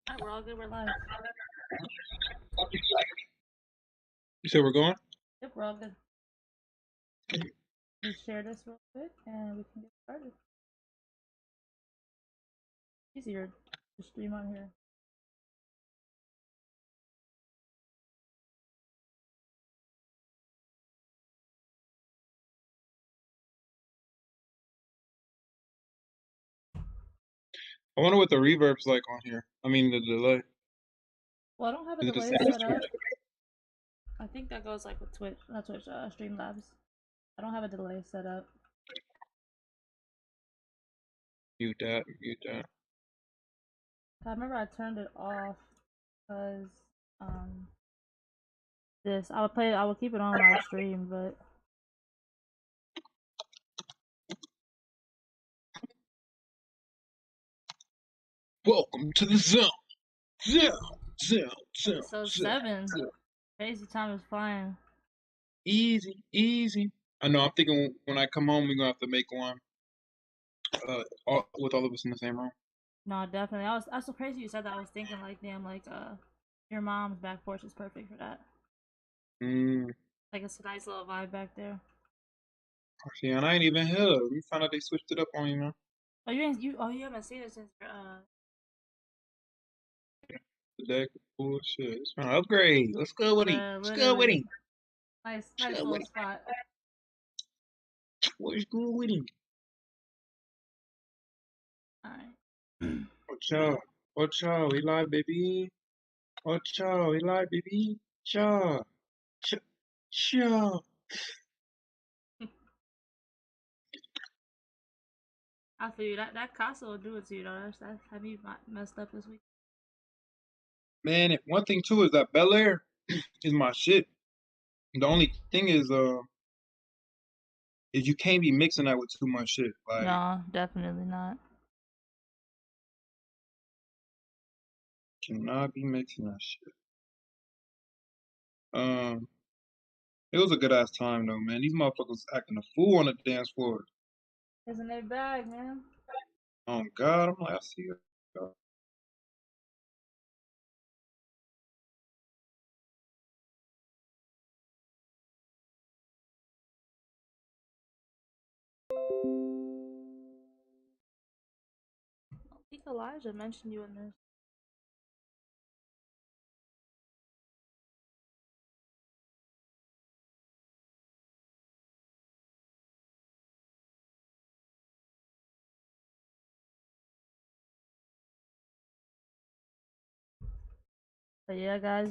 Alright, we're all good. We're live. You said we're going? Yep, we're all good. Just share this real quick and we can get started. Easier to stream on here. I wonder what the reverb's like on here. I mean, the delay. Well, I don't have a Is it the delay same as set up. Twitch? I think that goes like with Twitch, not Twitch, Streamlabs. I don't have a delay set up. Mute that, mute that. I remember I turned it off because this I would keep it on when I stream, but Welcome to the zone. Zone. episode 7. Crazy time is flying. Easy, easy. I know. I'm thinking when I come home, we're gonna have to make one. With all of us in the same room. No, definitely. That's so crazy you said that. I was thinking like, damn, like your mom's back porch is perfect for that. Mm. Like it's a nice little vibe back there. See, and I ain't even here. We found out they switched it up on you, man. Oh, you haven't seen it since The deck, bullshit. It's trying to upgrade. Let's go with him. Let's go with literally him. nice Let's go with little him. spot. Let's go with him. All right. Watch out. Watch out. We live, baby. Watch out. We live, baby. Cha. Cha. Cha. I feel you. That Casa will do it to you though. That's have you messed up this week? Man, one thing too is that Bel Air is my shit. The only thing is you can't be mixing that with too much shit. Like, No, definitely not. cannot be mixing that shit. It was a good ass time though, man. These motherfuckers acting a fool on the dance floor. Isn't it bad, man? Oh God, I'm like, I see it. I think Elijah mentioned you in this. But yeah, guys,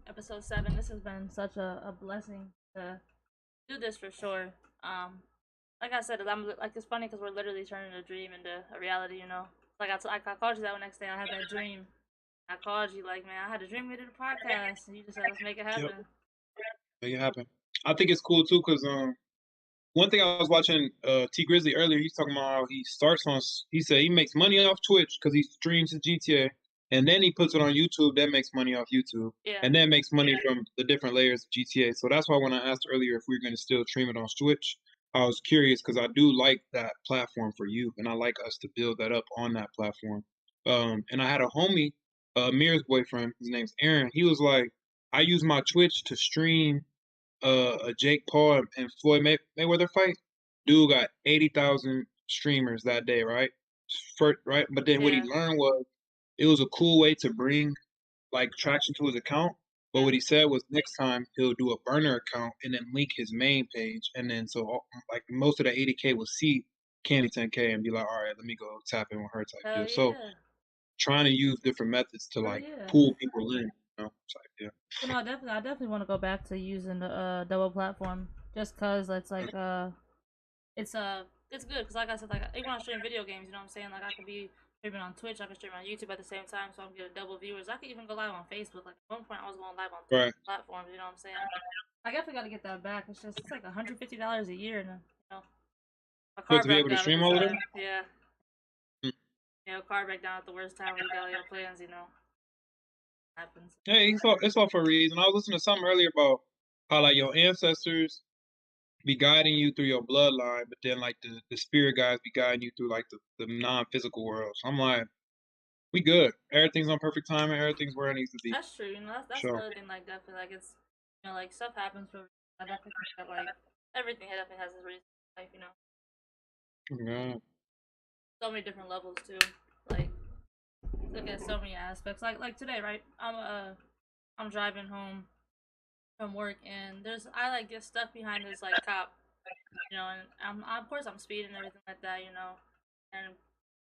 episode 7. This has been such a blessing to do this for sure. Like I said, I'm like it's funny because we're literally turning a dream into a reality. Like I called you that next day. I had that dream. I called you like, man, I had a dream we did a podcast, and you just said, let's make it Yep, happen. make it happen. I think it's cool too, cause one thing I was watching T Grizzly earlier. He's talking about how he starts on. He said he makes money off Twitch because he streams his GTA, and then he puts it on YouTube. That makes money off YouTube, Yeah. and then makes money from the different layers of GTA. So that's why when I asked earlier if we were going to still stream it on Twitch, I was curious because I do like that platform for you, and I like us to build that up on that platform. And I had a homie, Mir's boyfriend. His name's Aaron. He was like, I use my Twitch to stream a Jake Paul and Floyd Mayweather fight. Dude got 80,000 streamers that day, right? Right, but then what he learned was it was a cool way to bring like traction to his account. But what he said was next time he'll do a burner account and then link his main page, and then so like most of the 80K will see Candy 10K and be like, all right, let me go tap in with her type Hell deal. So yeah. trying to use different methods to Hell like yeah. pull people in, type deal. But no, I definitely want to go back to using the double platform just cause it's like it's it's good because like I said, like even when I stream video games, you know what I'm saying, like I could be streaming on Twitch, I can stream on YouTube at the same time, so I'm getting double viewers. I could even go live on Facebook. Like at one point, I was going live on three Right. platforms. You know what I'm saying? I definitely got to get that back. It's like $150 a year, and my But car to be broke able to down at stream the all of time. them. Yeah, Hmm. car break down at the worst time when you got all your plans. Happens. Hey, it's all for a reason. I was listening to something earlier about how like your ancestors be guiding you through your bloodline, but then like the spirit guides be guiding you through like the non-physical world. So I'm like, We good. Everything's on perfect timing. Everything's where it needs to be. That's true. You know, that's the Sure. other thing. Like, definitely, like it's like stuff happens for. I definitely think that like everything definitely has its reason in life. Yeah. So many different levels too. Like, look at so many aspects. Like today, right? I'm driving home from work, and I like get stuck behind this like cop, and of course I'm speeding and everything like that, and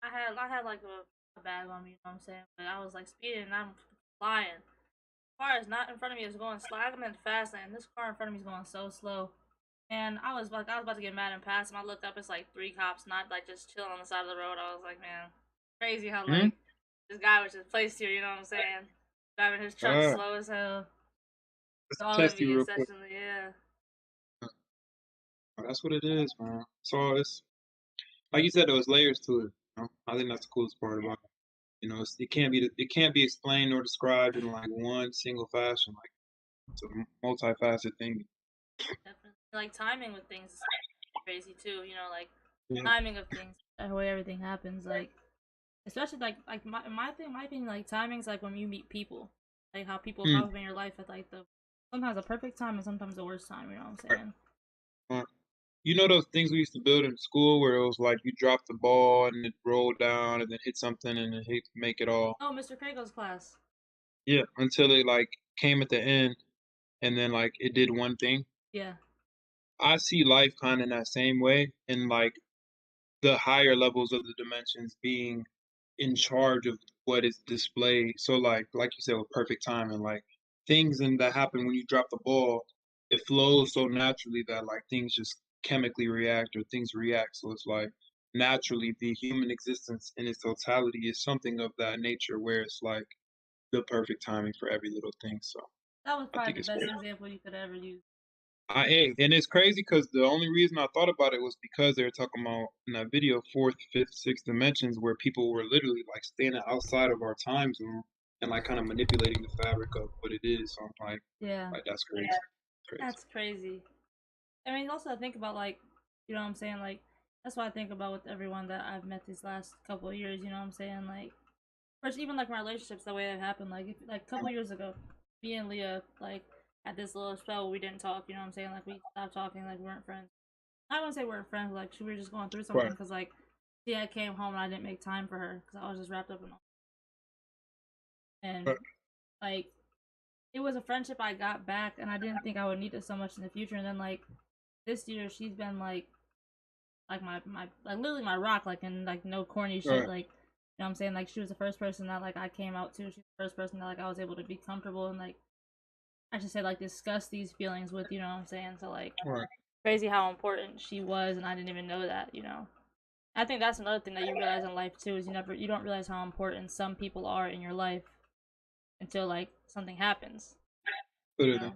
I had like a bag on me, you know what I'm saying? But I was like speeding and I'm flying. Car is not in front of me is going slow. I'm in the fast lane. This car in front of me is going so slow. And I was about to get mad and pass him. I looked up, it's like three cops, not like just chilling on the side of the road. I was like, man, crazy how Hmm. like this guy was just placed here. You know what I'm saying? Driving his truck Uh, slow as hell, let's stalling test you me real quick. essentially. Yeah, That's what it is, man. So it's like you said, there was layers to it. I think that's the coolest part about it. It can't be explained or described in like one single fashion. Like it's a multifaceted thing. definitely. Like timing with things is crazy too. Like Yeah. timing of things, the way everything happens. Like especially like my opinion, like timing's like when you meet people, like how people Hmm. pop up in your life at like the sometimes the perfect time and sometimes the worst time. You know what I'm Right. saying? Right. You know those things we used to build in school where it was like you drop the ball and it rolled down and then hit something and it hit make it all. Oh, Mr. Krago's class. Yeah, until it like came at the end and then like it did one thing. Yeah, I see life kind of in that same way, and like the higher levels of the dimensions being in charge of what is displayed. So like you said, with perfect timing, like that happen when you drop the ball, it flows so naturally that like things just chemically react or things react. So it's like naturally the human existence in its totality is something of that nature where it's like the perfect timing for every little thing. So that was I think probably the it's best great. example you could ever use. And it's crazy because the only reason I thought about it was because they were talking about in that video, fourth, fifth, sixth dimensions, where people were literally like standing outside of our time zone and like kind of manipulating the fabric of what it is. So I'm Yeah, like that's crazy, crazy. that's crazy. I mean, also I think about like, you know what I'm saying? Like, that's what I think about with everyone that I've met these last couple of years. You know what I'm saying? Like, first, even like my relationships, the way that happened. Like a couple of years ago, me and Leah like had this little spell where we didn't talk. You know what I'm saying? Like we stopped talking. Like we weren't friends. I wouldn't say we weren't friends. Like we were just going through something Right, because like see, I came home and I didn't make time for her because I was just wrapped up in all. And right, like it was a friendship I got back, and I didn't think I would need it so much in the future. And then like this year, she's been like my like literally my rock, like and like no corny shit, right, like you know what I'm saying? Like she was the first person that like I came out to. She's the first person that like I was able to be comfortable and like I should say like discuss these feelings with, you know what I'm saying? So like right. crazy how important she was and I didn't even know that. I think that's another thing that you realize in life too is you don't realize how important some people are in your life until like something happens, you Literally. know?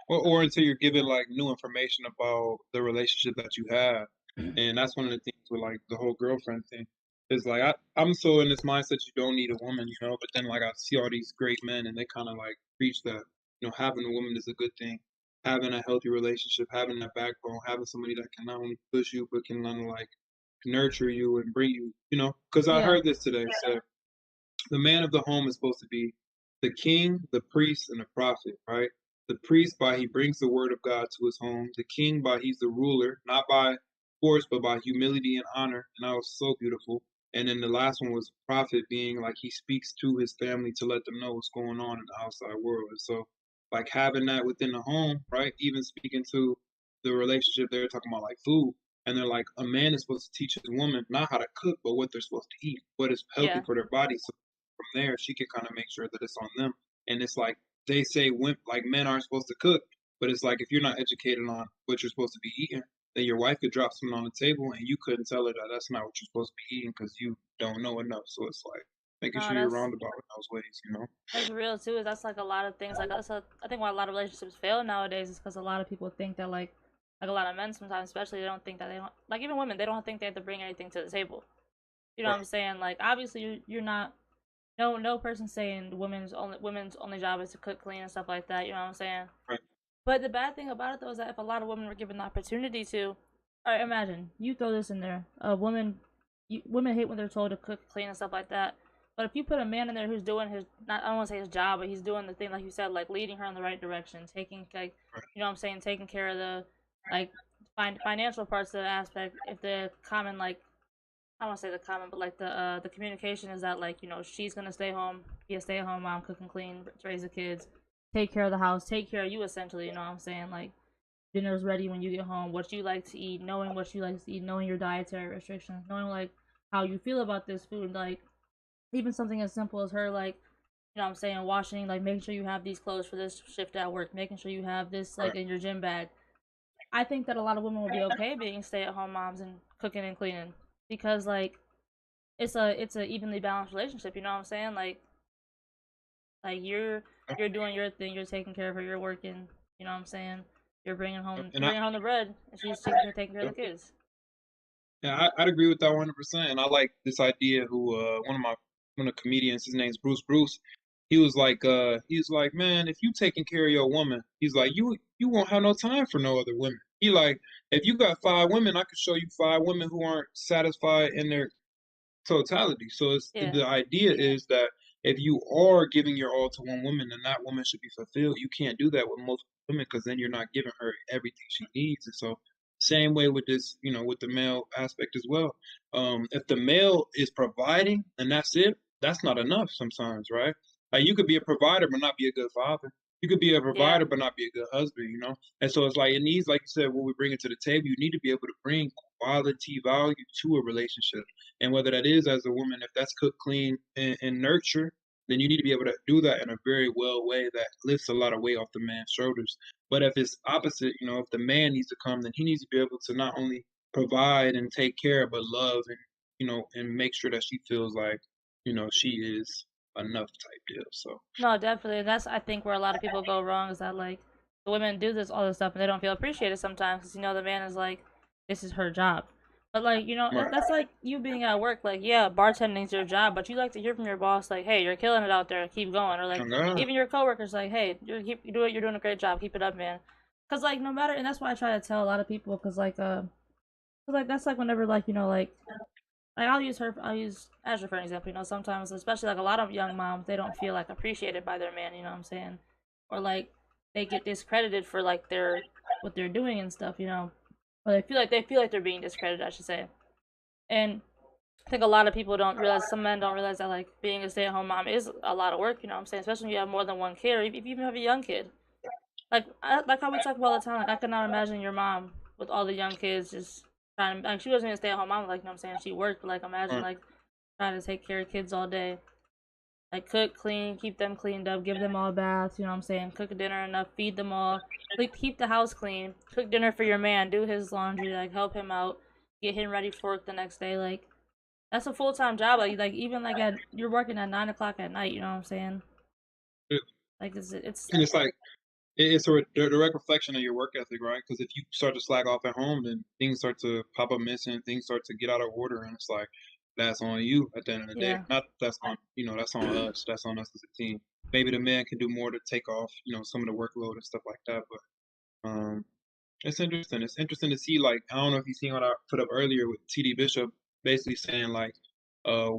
Or until you're given like new information about the relationship that you have. And that's one of the things with like the whole girlfriend thing. Is like I'm so in this mindset you don't need a woman, but then like I see all these great men and they kinda like preach that, having a woman is a good thing. Having a healthy relationship, having that backbone, having somebody that can not only push you but can like nurture you and bring you. Because I Yeah. heard this today. So the man of the home is supposed to be the king, the priest, and the prophet, right? The priest by he brings the word of God to his home. The king by he's the ruler, not by force, but by humility and honor. And that was so beautiful. And then the last one was prophet being like he speaks to his family to let them know what's going on in the outside world. And so like having that within the home, right? Even speaking to the relationship, they're talking about like food. And they're like, a man is supposed to teach his woman not how to cook, but what they're supposed to eat, what is healthy Yeah. for their body. So from there, she can kind of make sure that it's on them. And it's like they say, like men aren't supposed to cook, but it's like if you're not educated on what you're supposed to be eating, then your wife could drop something on the table and you couldn't tell her that that's not what you're supposed to be eating because you don't know enough. So it's like making No, sure you're roundabout in those ways. that's real too. Is that's like a lot of things. Like I think why a lot of relationships fail nowadays is because a lot of people think that like a lot of men sometimes, especially they don't think that they don't like even women they don't think they have to bring anything to the table. You know what Right, I'm saying? Like obviously you're not no person saying women's only job is to cook, clean, and stuff like that. You know what I'm saying? right, But the bad thing about it though is that if a lot of women were given the opportunity to, all right, imagine you throw this in there, women hate when they're told to cook, clean, and stuff like that. But if you put a man in there who's doing his, not, I don't want to say his job, but he's doing the thing like you said, like leading her in the right direction, taking like, you know what I'm saying, taking care of the like financial parts of the aspect. If the common like, I don't want to say the common, but like the communication is that like, you know, she's gonna stay home, be a stay-at-home mom, cook and clean, raise the kids, take care of the house, take care of you essentially. You know what I'm saying? Like dinner's ready when you get home, what you like to eat, knowing what you like to eat, knowing your dietary restrictions, knowing like how you feel about this food, like even something as simple as her like, you know what I'm saying, washing, like making sure you have these clothes for this shift at work, making sure you have this like Right. in your gym bag. I think that a lot of women would be okay being stay-at-home moms and cooking and cleaning because like it's a evenly balanced relationship. You know what I'm saying? Like you're doing your thing, you're taking care of her, you're working. You know what I'm saying? And You're I bringing home the bread, and she's taking care of the yep. kids. Yeah, I'd agree with that 100%. And I like this idea. Who one of the comedians, his name's Bruce. He was like, man, if you taking care of your woman, he's like, you won't have no time for no other women. He like, if you got 5 women, I could show you 5 women who aren't satisfied in their totality. So Yeah. the idea is that if you are giving your all to one woman, then that woman should be fulfilled. You can't do that with multiple women because then you're not giving her everything she needs. And so, same way with this, with the male aspect as well. If the male is providing and that's it, that's not enough sometimes, right? Like you could be a provider but not be a good father. You could be a Yeah. provider but not be a good husband. And so it's like it needs, like you said, what we bring it to the table. You need to be able to bring quality value to a relationship. And whether that is as a woman, if that's cook, clean, and nurture, then you need to be able to do that in a very well way that lifts a lot of weight off the man's shoulders. But if it's opposite, if the man needs to come, then he needs to be able to not only provide and take care, but love and make sure that she feels like, she is enough type deal. So, No, definitely. That's I think where a lot of people go wrong is that like the women do this all this stuff and they don't feel appreciated sometimes because you know the man is like, this is her job. But like you know right. that's like you being at work. Like yeah, bartending's your job, but you like to hear from your boss like, hey, you're killing it out there, keep going. Or like Oh, God. even your coworkers like, hey, you do it, you're doing a great job, keep it up, man. Cause like no matter, and that's why I try to tell a lot of people, cause like that's like whenever like you know like I'll use Azure for an example. You know, sometimes, especially like a lot of young moms, they don't feel like appreciated by their man. You know what I'm saying? Or like they get discredited for like their what they're doing and stuff. You know, or they feel like they're being discredited. I should say. And I think a lot of people don't realize. Some men don't realize that like being a stay-at-home mom is a lot of work. You know what I'm saying? Especially when you have more than one kid, or if you even have a young kid. Like how we talk about all the time. Like I could not imagine your mom with all the young kids just trying. Like she wasn't even a stay-at-home mom. Like you know what I'm saying, she worked. But like imagine Right. like trying to take care of kids all day. Like cook, clean, keep them cleaned up, give them all baths, you know what I'm saying? Cook dinner enough, feed them all. Like keep the house clean. Cook dinner for your man, do his laundry, like help him out, get him ready for work the next day. Like that's a full time job. Like even like at you're working at 9 o'clock at night, you know what I'm saying? Like it's And it's like, it's a direct reflection of your work ethic, right? Because if you start to slack off at home, then things start to pop up missing, things start to get out of order, and it's like that's on you at the end of the day. yeah. Not that's on that's on us. That's on us as a team. Maybe the man can do more to take off some of the workload and stuff like that. But it's interesting. It's interesting to see. Like I don't know if you seen what I put up earlier with TD Bishop, basically saying like,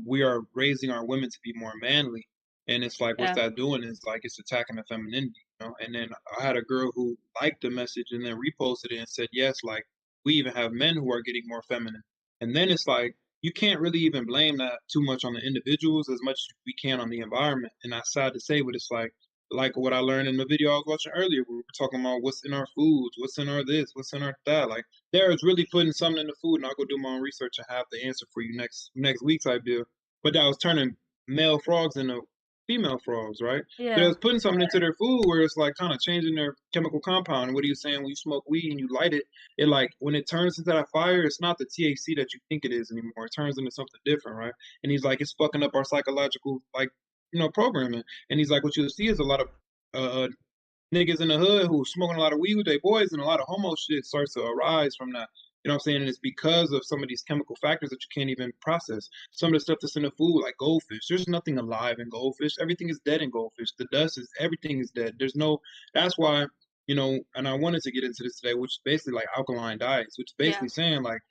we are raising our women to be more manly, and it's like what's Yeah. that doing is like it's attacking the femininity. And then I had a girl who liked the message and then reposted it and said yes, like we even have men who are getting more feminine, and then it's like you can't really even blame that too much on the individuals as much as we can on the environment, and that's sad to say, but it's like what I learned in the video I was watching earlier. We were talking about what's in our foods, what's in our this, what's in our that. Like there is really putting something in the food, and I'll go do my own research and have the answer for you next week type deal. But that was turning male frogs into female frogs, right? But it Yeah. was putting something into their food where it's like kind of changing their chemical compound. And what are you saying when you smoke weed and you light it? It like when it turns into that fire, it's not the THC that you think it is anymore. It turns into something different, right? And he's like, it's fucking up our psychological programming. And he's like, what you'll see is a lot of uh, niggas in the hood who smoking a lot of weed with their boys, and a lot of homo shit starts to arise from that. You know what I'm saying? And it's because of some of these chemical factors that you can't even process. Some of the stuff that's in the food, like goldfish, there's nothing alive in goldfish. Everything is dead in goldfish. The dust is, everything is dead. There's no, that's why, and I wanted to get into this today, which is basically like alkaline diets, which is Yeah. basically saying like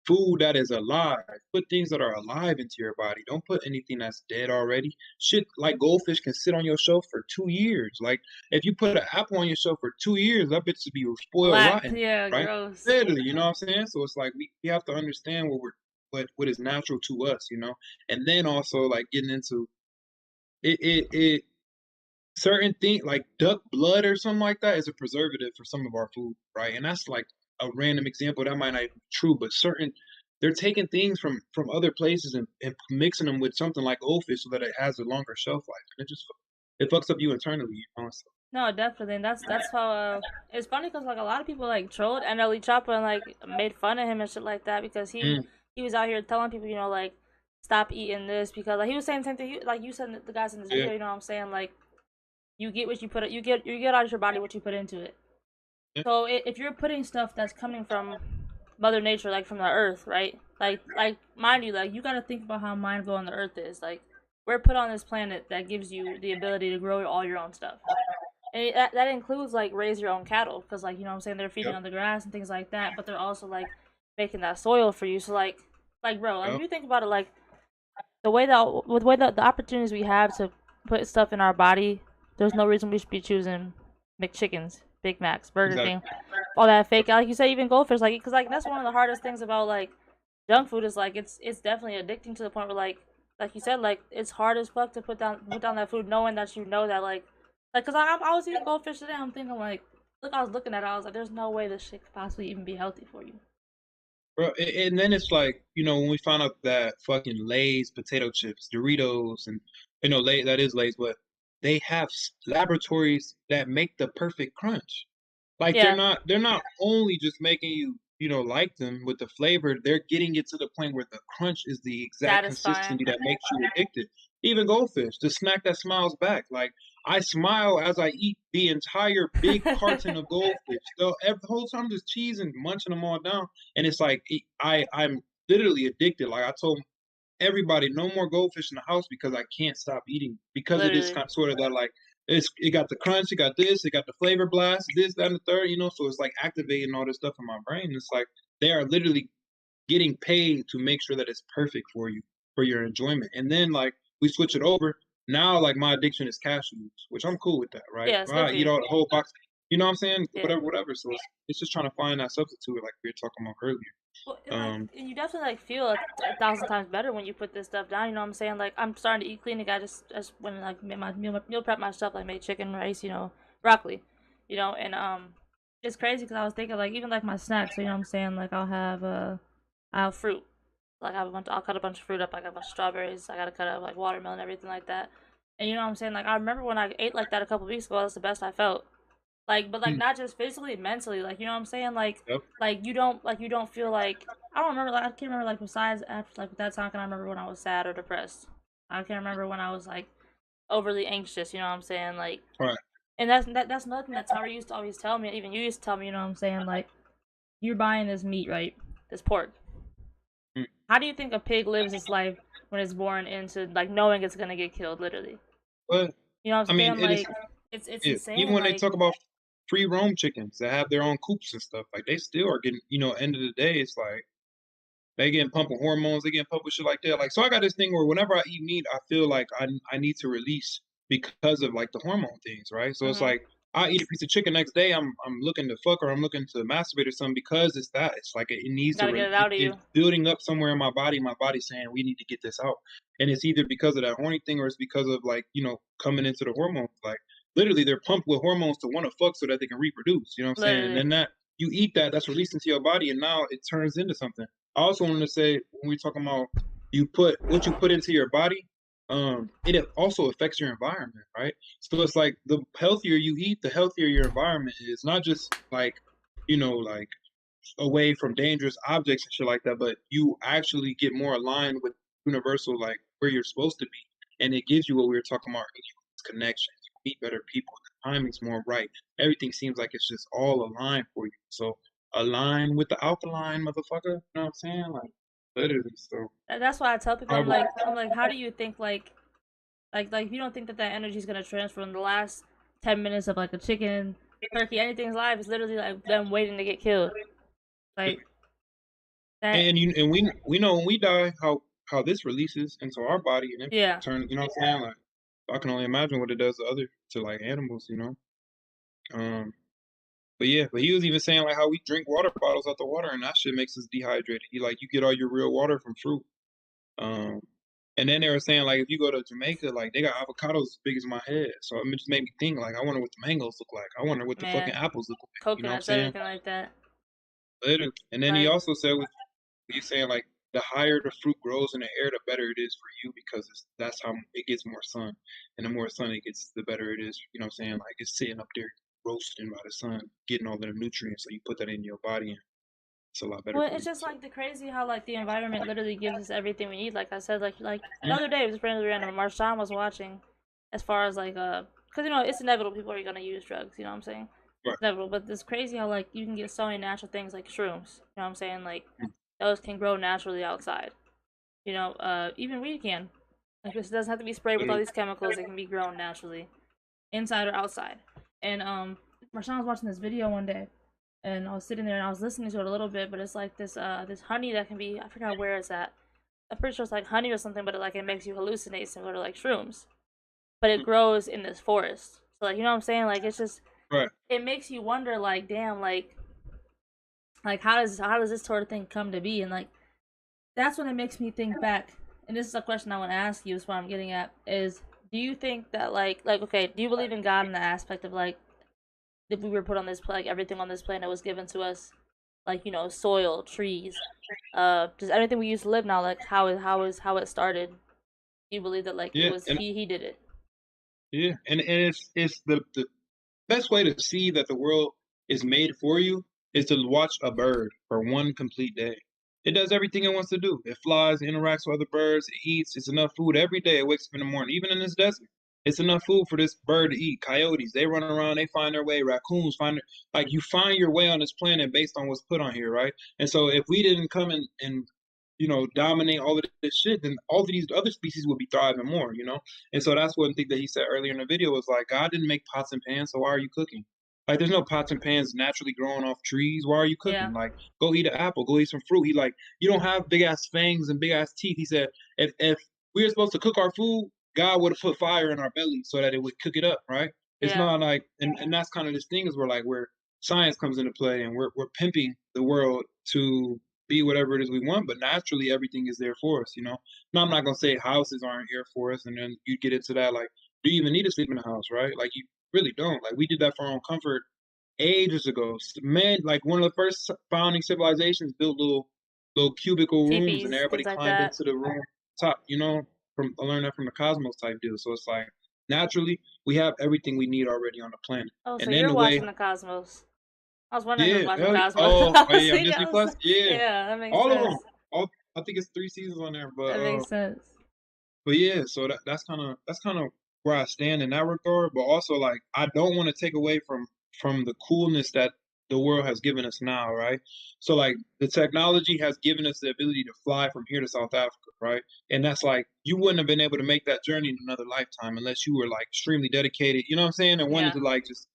food that is alive. Put things that are alive into your body. Don't put anything that's dead already. Shit, like goldfish can sit on your shelf for 2 years. Like if you put an apple on your shelf for 2 years, that bitch would be spoiled Black, rotten, yeah, right? gross. Literally, you know what I'm saying? So it's like we have to understand what is natural to us, you know? And then also like getting into it certain thing like duck blood or something like that is a preservative for some of our food, right? And that's like a random example that might not even be true, but certain they're taking things from other places and mixing them with something like goldfish so that it has a longer shelf life. And it fucks up you internally, you know? So, No, definitely, and that's how. It's funny because like a lot of people like trolled NLE Choppa and like made fun of him and shit like that because mm, he was out here telling people, like stop eating this because like he was saying the same thing like you said the guys in this yeah, video. You know what I'm saying? Like you get what you put you get out of your body what you put into it. yeah, So if you're putting stuff that's coming from Mother Nature, like from the earth, right? Like mind you, like you got to think about how mind-blowing the earth is. Like we're put on this planet that gives you the ability to grow all your own stuff. And that includes like raise your own cattle because like what I'm saying they're feeding yep, on the grass and things like that, but they're also like making that soil for you. So like bro, like if yep, you think about it, like the way that the opportunities we have to put stuff in our body, there's no reason we should be choosing McChickens, Big Macs, Burger exactly. King, all that Yep, fake. Like you said, even goldfish, like because like that's one of the hardest things about like junk food is like it's definitely addicting to the point where like you said, like it's hard as fuck to put down that food knowing that that like because I was eating goldfish today. I'm thinking like look, I was looking at it, I was like, there's no way this shit could possibly even be healthy for you. bro, and then it's like, when we found out that fucking Lay's potato chips, Doritos, and Lay that is Lay's, but they have laboratories that make the perfect crunch. Like Yeah, they're not only just making you, like them with the flavor, they're getting it to the point where the crunch is the exact satisfying. consistency that makes you addicted. Even goldfish, the snack that smiles back. Like I smile as I eat the entire big carton of goldfish. The whole time just cheese and munching them all down, and it's like I'm literally addicted. Like I told everybody, no more goldfish in the house because I can't stop eating because it is Literally. kind sort of that like it got the crunch, it got this, it got the flavor blast, this, that, and the third, so it's like activating all this stuff in my brain. It's like they are literally getting paid to make sure that it's perfect for you for your enjoyment. And then like we switch it over. Now like my addiction is cashews, which I'm cool with that, right? Yeah, it's Well, good I for eat you. all the whole box. You know what I'm saying? Yeah. Whatever, whatever. So it's just trying to find that substitute like we were talking about earlier. Well, and like, Um, and you definitely like feel a thousand times better when you put this stuff down. You know what I'm saying? Like, I'm starting to eat clean. Like, I just when like made my meal prep myself. Like, made chicken, rice, broccoli, and it's crazy because I was thinking like even like my snacks. So you know what I'm saying? Like, I'll have fruit. Like, I'll cut a bunch of fruit up. Like, I have strawberries. I gotta cut up like watermelon, everything like that. And you know what I'm saying? Like, I remember when I ate like that a couple weeks ago. That's the best I felt. Like, but like hmm, not just physically, mentally. Like, you know what I'm saying? Like, yep. you don't feel like I don't remember. Like, I can't remember like besides after like that time. Can I remember when I was sad or depressed? I can't remember when I was like overly anxious. You know what I'm saying? Like, All right. and that's nothing that Tara used to always tell me. Even you used to tell me. You know what I'm saying? Like, you're buying this meat, right? This pork. Mm. How do you think a pig lives its life when it's born into like knowing it's gonna get killed? Literally. But You know what I I'm mean, saying? it is. Like, it's Yeah, even insane. when they Like, talk about free roam chickens that have their own coops and stuff, like they still are getting. End of the day, it's like they getting pumped with hormones, they getting pumped with shit like that. Like, so I got this thing where whenever I eat meat, I feel like I need to release because of like the hormone things, right? So it's mm-hmm. like I eat a piece of chicken next day, I'm looking to fuck or I'm looking to masturbate or something because it's that. It's like it needs to Gotta get it out of you. it's building up somewhere in my body. My body's saying we need to get this out, and it's either because of that horny thing or it's because of like coming into the hormones. Like literally, they're pumped with hormones to want to fuck so that they can reproduce. You know what I'm saying? And Literally. then that you eat that's released into your body, and now it turns into something. I also wanted to say when we're talking about what you put into your body, it also affects your environment, right? So it's like the healthier you eat, the healthier your environment is. Not just like, like away from dangerous objects and shit like that, but you actually get more aligned with universal, like where you're supposed to be. And it gives you what we were talking about earlier, it's connections. You meet better people. The timing's more right. Everything seems like it's just all aligned for you. So align with the alkaline, motherfucker. You know what I'm saying? Like literally. So That's why I tell people I would, I'm like, how do you think like you don't think that energy is gonna transfer in the last 10 minutes of like a chicken, turkey, anything's live is literally like them waiting to get killed. Like That and we know when we die how this releases into our body and it yeah. turns, you know what I'm saying? Like, I can only imagine what it does to like animals, you know? Um, but yeah, but he was even saying like how we drink water bottles out the water and that shit makes us dehydrated. He like you get all your real water from fruit. Um, and then they were saying like if you go to Jamaica, like they got avocados as big as my head. So it just made me think like I wonder what the mangoes look like. I wonder what the fucking Man, apples look like. You know what I'm coconuts, saying? everything like that. Literally. And then he Like, also said with he's saying like the higher the fruit grows in the air, the better it is for you because that's how it gets more sun, and the more sun it gets, the better it is. You know what I'm saying? Like it's sitting up there roasting by the sun, getting all the nutrients. So you put that in your body, and it's a lot better well, for it's you. just So like the crazy how like the environment literally gives us everything we need. Like I said, like the mm, other day, it was randomly random. Marshawn was watching, as far as like because you know it's inevitable people are gonna use drugs. You know what I'm saying? right, It's inevitable, but it's crazy how like you can get so many natural things like shrooms. You know what I'm saying? Like mm, those can grow naturally outside. You know, even weed can. Like this doesn't have to be sprayed with all literally, these chemicals. It can be grown naturally, inside or outside. And Marshawn was watching this video one day, and I was sitting there and I was listening to it a little bit, but it's like this honey that can be, I forgot where it's at. I'm pretty sure it's like honey or something, but it makes you hallucinate similar to like shrooms. But it mm, grows in this forest. So like you know what I'm saying? Like it's just right. it makes you wonder like damn like how does this sort of thing come to be? And like that's when it makes me think back. And this is a question I want to ask you is what I'm getting at is do you think that like okay, do you believe in God in the aspect of like if we were put on this like everything on this planet was given to us, like you know, soil, trees, just everything we use to live now, like how it started. Do you believe that like it Yeah, was and he did it? yeah, and it's the best way to see that the world is made for you is to watch a bird for one complete day. It does everything it wants to do. It flies, interacts with other birds, it eats. It's enough food every day. It wakes up in the morning, even in this desert. It's enough food for this bird to eat. Coyotes, they run around, they find their way. Raccoons find their, like you find your way on this planet based on what's put on here, right? And so if we didn't come in and dominate all of this shit, then all of these other species would be thriving more, you know? And so that's one thing that he said earlier in the video was like, God didn't make pots and pans, so why are you cooking? Like, there's no pots and pans naturally growing off trees. Why are you Yeah, cooking? Like, go eat an apple, go eat some fruit. He like, you don't have big ass fangs and big ass teeth. He said, if we were supposed to cook our food, God would have put fire in our belly so that it would cook it up, right? It's yeah, not like, and that's kind of this thing is where science comes into play and we're pimping the world to be whatever it is we want, but naturally everything is there for us, you know. No, I'm not gonna say houses aren't here for us, and then you get into that like, do you even need to sleep in a house, right? Like you really don't. Like we did that for our own comfort ages ago. Man, like one of the first founding civilizations built little cubicle rooms, and teepees, everybody things like climbed that. into the room top. You know, from I learned that from the Cosmos type deal. So it's like naturally we have everything we need already on the planet, Oh, so and then you're the way, watching the Cosmos. I was wondering who's yeah, watching hell, Cosmos. oh, I oh was yeah, on thinking, Disney Plus, yeah, yeah, that makes all of them. sense. All I think it's 3 seasons on there, That makes sense. but yeah, so that's kind of where I stand in that regard. But also, like, I don't want to take away from the coolness that the world has given us now, right? So, like, the technology has given us the ability to fly from here to South Africa, right? And that's like you wouldn't have been able to make that journey in another lifetime unless you were like extremely dedicated. You know what I'm saying? And wanted Yeah, to like just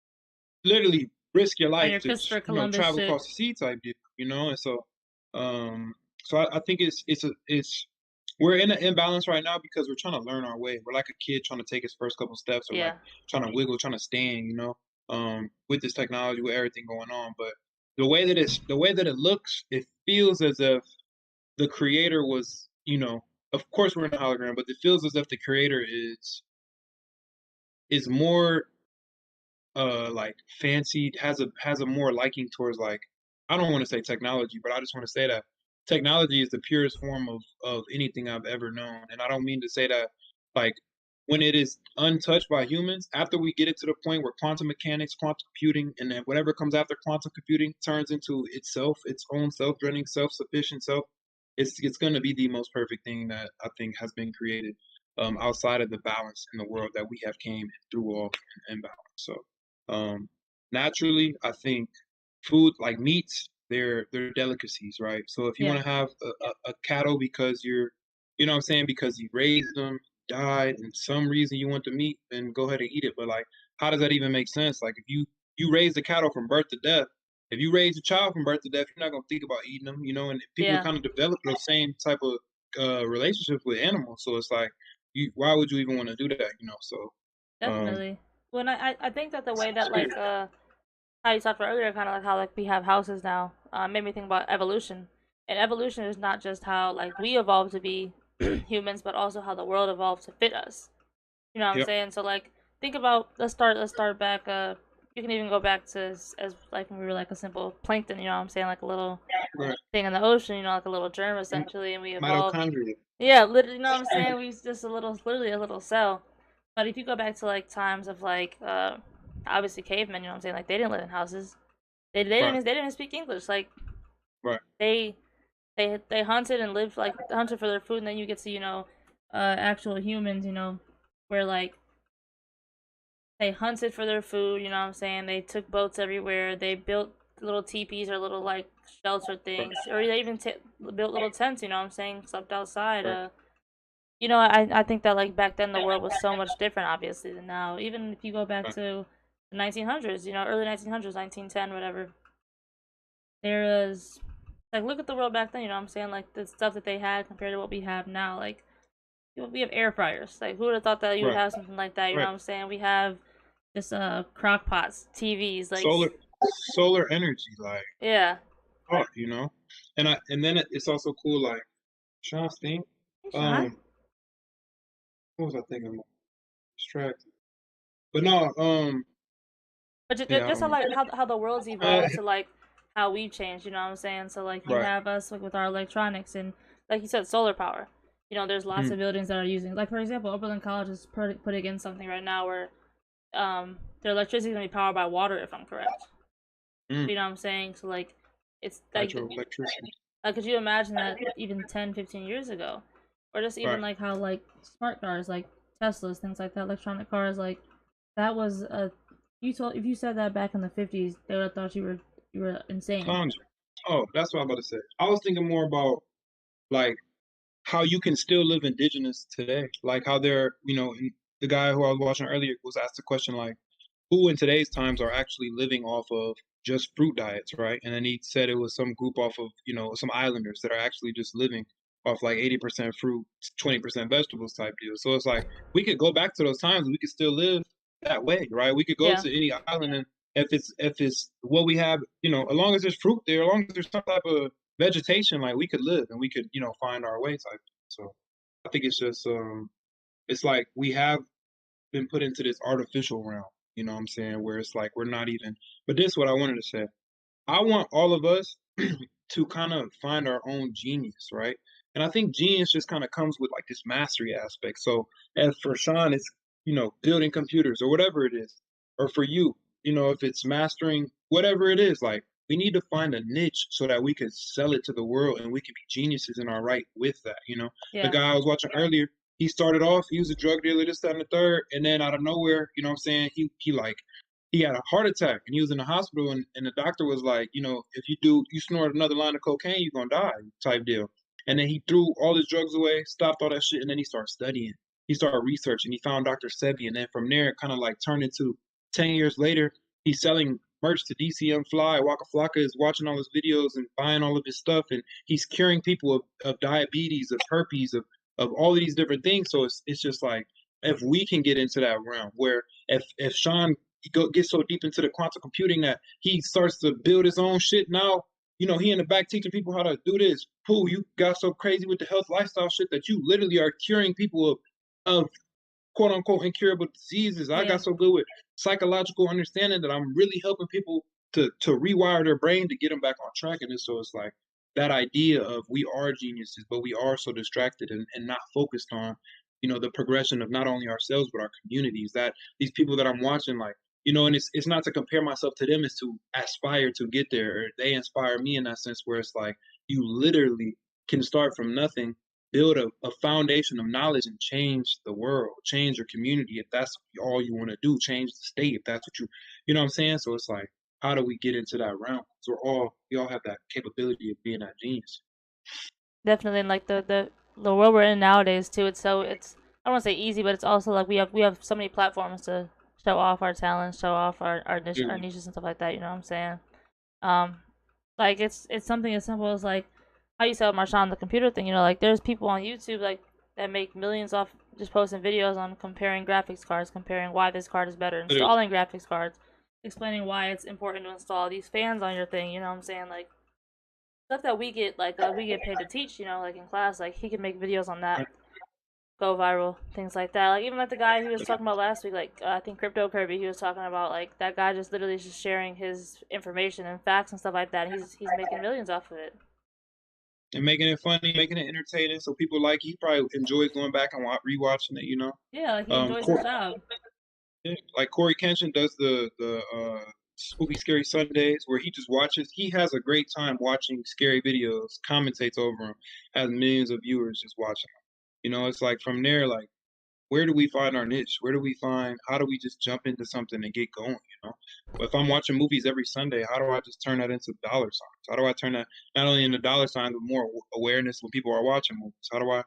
literally risk your on life your to Christopher Columbus travel shit. across the sea type deal. You know, and so I think it's we're in an imbalance right now because we're trying to learn our way. We're like a kid trying to take his first couple steps or like Yeah, trying to wiggle, trying to stand, with this technology, with everything going on. But the way that it looks, it feels as if the creator was, of course we're in a hologram, but it feels as if the creator is more like fancied, has a more liking towards like I don't want to say technology, but I just want to say that technology is the purest form of anything I've ever known. And I don't mean to say that like when it is untouched by humans, after we get it to the point where quantum mechanics, quantum computing, and then whatever comes after quantum computing turns into itself, its own self-running, self-sufficient self, it's gonna be the most perfect thing that I think has been created outside of the balance in the world that we have came through all imbalance. So um, naturally, I think food like meats, they're delicacies, right? So if you yeah. want to have a cattle because you know what I'm saying, because you raised them, died, and some reason you want the meat, then go ahead and eat it. But like, how does that even make sense? Like if you raise the cattle from birth to death, if you raise a child from birth to death, you're not gonna think about eating them, and people Yeah, kind of develop those same type of relationships with animals. So it's like, why would you even want to do that? So, um, definitely. When I think that the way that like how you talked about earlier, kind of like how like we have houses now, made me think about evolution. And evolution is not just how like we evolved to be humans, but also how the world evolved to fit us. You know what I'm yep, saying? So like think about let's start back. You can even go back to as like when we were like a simple plankton. You know what I'm saying? Like a little right. thing in the ocean. You know, like a little germ essentially, and we evolved. Mitochondria, Yeah, literally. You know what I'm saying? We just a little, literally a little cell. But if you go back to like times of like obviously cavemen, you know what I'm saying? Like they didn't live in houses. right, They didn't speak English. Like right, they they hunted and lived like hunted for their food, and then you get to actual humans, where like they hunted for their food. You know what I'm saying? They took boats everywhere. They built little teepees or little like shelter right, things, or they even built little tents. You know what I'm saying? Slept outside. right, I think that like back then the world was so much different, obviously, than now. Even if you go back right, to the 1900s, early 1900s, 1910, whatever. There is like look at the world back then. You know what I'm saying? Like the stuff that they had compared to what we have now. Like we have air fryers. Like who would have thought that you would right, have something like that? You know right. what I'm saying? We have just crock pots, TVs, like Solar, solar energy, like, yeah. and then it's also cool, like Sean's thing. Hey, Sean. Um, what was I thinking about? Distracted. But no, But yeah, I just don't how know. like how the world's Uh, evolved to like how we've changed. You know what I'm saying? So like you right. have us like with our electronics and like you said, solar power. There's lots Mm, of buildings that are using like for example, Oberlin College is putting in something right now where their electricity is gonna be powered by water if I'm correct. mm. You know what I'm saying? So like it's Hydroelectricity. could you imagine that even 10, 15 years ago, or just even Right. like how like smart cars like Teslas, things like that, electronic cars like that was a you told if you said that back in the 50s, they would have thought you were insane. Tons. Oh, that's what I'm about to say. I was thinking more about like how you can still live indigenous today. Like how the guy who I was watching earlier was asked the question like, who in today's times are actually living off of just fruit diets, right? And then he said it was some group off of, some islanders that are actually just living off like 80% fruit, 20% vegetables type deal. So it's like we could go back to those times and we could still live that way, right? We could go Yeah, to any island and if it's what we have, as long as there's fruit there, as long as there's some type of vegetation, like we could live and we could, find our way type. So I think it's just it's like we have been put into this artificial realm, you know what I'm saying? Where it's like we're not even, but this is what I wanted to say. I want all of us to kind of find our own genius, right? And I think genius just kind of comes with like this mastery aspect. So, as for Sean, it's building computers or whatever it is, or for you, if it's mastering whatever it is, like we need to find a niche so that we can sell it to the world and we can be geniuses in our right with that. The yeah, guy I was watching earlier, he started off, he was a drug dealer, this, that, and the third, and then out of nowhere, you know what I'm saying? He had a heart attack and he was in the hospital and the doctor was like, if you snort another line of cocaine, you're gonna die type deal. And then he threw all his drugs away, stopped all that shit, and then he started studying. He started researching. He found Dr. Sebi, and then from there, it kind of like turned into 10 years later. He's selling merch to DCM Fly. Waka Flocka is watching all his videos and buying all of his stuff, and he's curing people of diabetes, of herpes, of all of these different things. So it's just like if we can get into that realm where if Sean gets so deep into the quantum computing that he starts to build his own shit now. He in the back teaching people how to do this. Pooh, you got so crazy with the health lifestyle shit that you literally are curing people of quote unquote incurable diseases. I yeah, got so good with psychological understanding that I'm really helping people to rewire their brain to get them back on track. And so it's like that idea of we are geniuses, but we are so distracted and not focused on, the progression of not only ourselves but our communities. That these people that I'm watching, like, and it's not to compare myself to them, it's to aspire to get there. Or they inspire me in that sense where it's like you literally can start from nothing, build a foundation of knowledge and change the world, change your community if that's all you want to do, change the state if that's what you know what I'm saying? So it's like, how do we get into that realm? Because we all have that capability of being that genius. definitely. And like the world we're in nowadays too. It's I don't want to say easy, but it's also like we have so many platforms to show off our talents, show off our Yeah, niches and stuff like that. You know what I'm saying? Um, like it's something as simple as like how you said with Marshawn the computer thing. You know, like there's people on YouTube like that make millions off just posting videos on comparing graphics cards, comparing why this card is better, Literally. installing graphics cards, explaining why it's important to install these fans on your thing. You know what I'm saying? Like stuff that we get paid to teach. You know, like in class, like he can make videos on that, go viral, things like that. Like even like the guy he was talking about last week, like I think Crypto Kirby, he was talking about like that guy just literally just sharing his information and facts and stuff like that. He's making millions off of it. And making it funny, making it entertaining, so people like it. He probably enjoys going back and rewatching it. Yeah, like he enjoys his Cor- job. yeah, like Corey Kenshin does the spooky scary Sundays where he just watches. He has a great time watching scary videos, commentates over them, has millions of viewers just watching them. It's like from there, like where do we find our niche? Where do we find how do we just jump into something and get going? If I'm watching movies every Sunday, how do I just turn that into dollar signs? How do I turn that not only into dollar signs but more awareness when people are watching movies? How do I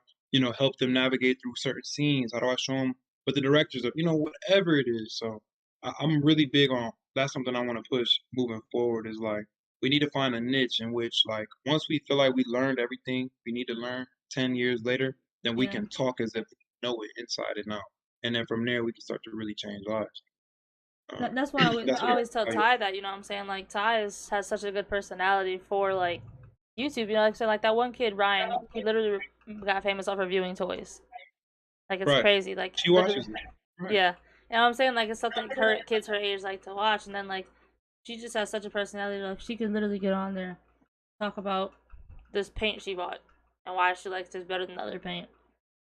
help them navigate through certain scenes? How do I show them what the directors of whatever it is? So I'm really big on that's something I want to push moving forward is like we need to find a niche in which like once we feel like we learned everything we need to learn 10 years later, then we Yeah. can talk as if know it inside and out. And then from there, we can start to really change lives. That's why That's I what always tell Ty that, you know what I'm saying? Like has such a good personality for like YouTube. You know, like I said, like that one kid Ryan, he literally got famous off reviewing toys. Like it's right. crazy. Like She literally, watches it. Right. yeah. You know what I'm saying? Like it's something her kids her age like to watch, and then like she just has such a personality. Like she can literally get on there, talk about this paint she bought and why she likes this better than the other paint.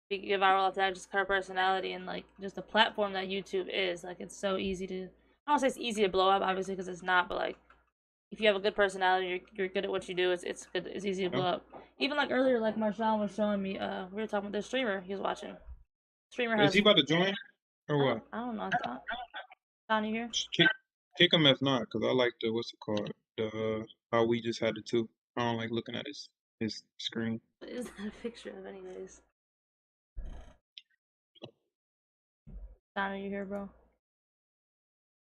We can get viral off that, just her personality and like just the platform that YouTube is. Like it's so easy to. I don't say it's easy to blow up, obviously, because it's not. But like if you have a good personality, you're good at what you do. It's good. It's easy to blow up. Even like earlier, like Marshawn was showing me. We were talking about this streamer he was watching. Streamer Is he has about to join or what? I don't know. I thought down here. Kick, kick him if not, because I like the what's it called? The how we just had the two. I don't like looking at his screen. What is that a picture of, anyways? Down you here, bro?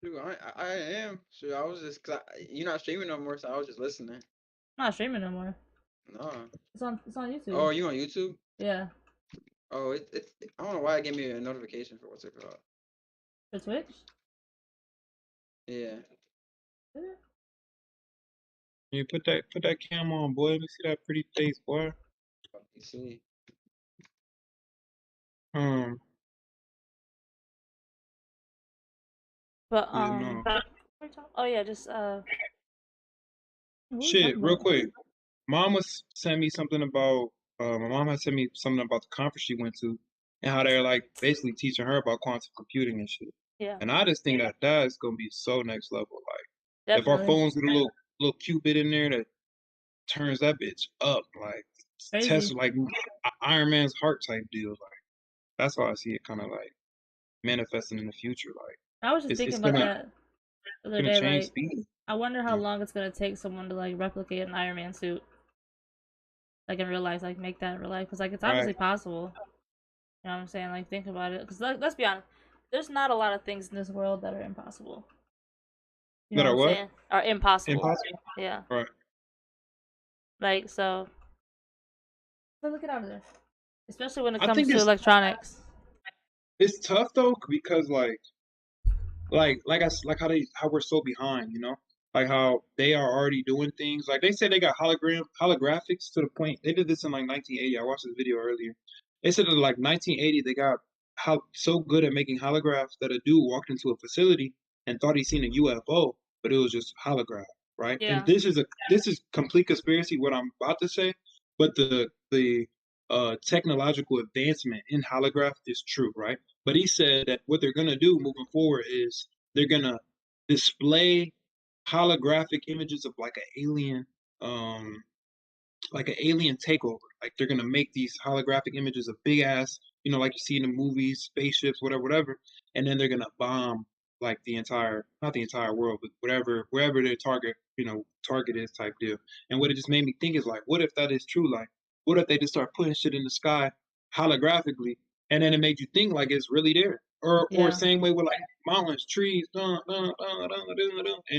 Dude, I am. So I was just, you're not streaming no more, so I was just listening. I'm not streaming no more. No. It's on YouTube. Oh, you on YouTube? Yeah. Oh, I don't know why it gave me a notification for what's it called. For Twitch? Yeah. You put that cam on, boy. Let me see that pretty face, boy. You see. Um, But yeah, no. oh yeah, just what were we Shit, talking real about? quick. Mom was sent me something about my mom had sent me something about the conference she went to and how they're like basically teaching her about quantum computing and shit. Yeah, And I just think that that's gonna be so next level. Like if our definitely phones get a little qubit in there that turns that bitch up, like crazy. Tesla, like Iron Man's heart type deal. Like that's how I see it kind of like manifesting in the future. Like I was just it's thinking it's about gonna that the other gonna day. change Like, speed. I wonder how Yeah. long it's gonna take someone to like replicate an Iron Man suit, like in real life, like make that in real life, because like it's Right. obviously possible. You know what I'm saying? Like think about it, because let's be honest, there's not a lot of things in this world that are impossible. You know That what are I'm what? saying? Are impossible. Impossible. Yeah. Right. Like so look it out of there, especially when it I comes think to electronics. it's tough though because like how we're so behind, like how they are already doing things. Like they said they got holographics to the point they did this in like 1980. I watched this video earlier. They said in like 1980 they got how so good at making holographs that a dude walked into a facility and thought he seen a UFO, but it was just holograph, right? And Yeah. this is complete conspiracy what I'm about to say, but the technological advancement in holograph is true, right? But he said that what they're gonna do moving forward is they're gonna display holographic images of um, like an alien takeover. Like they're gonna make these holographic images of big ass, like you see in the movies, spaceships, whatever, whatever, and then they're gonna bomb like the entire, not the entire world, but wherever their target is type deal. And what it just made me think is like, what if that is true? Like, what if they just start putting shit in the sky holographically, and then it made you think like it's really there? Or Yeah. same way with like mountains, trees, and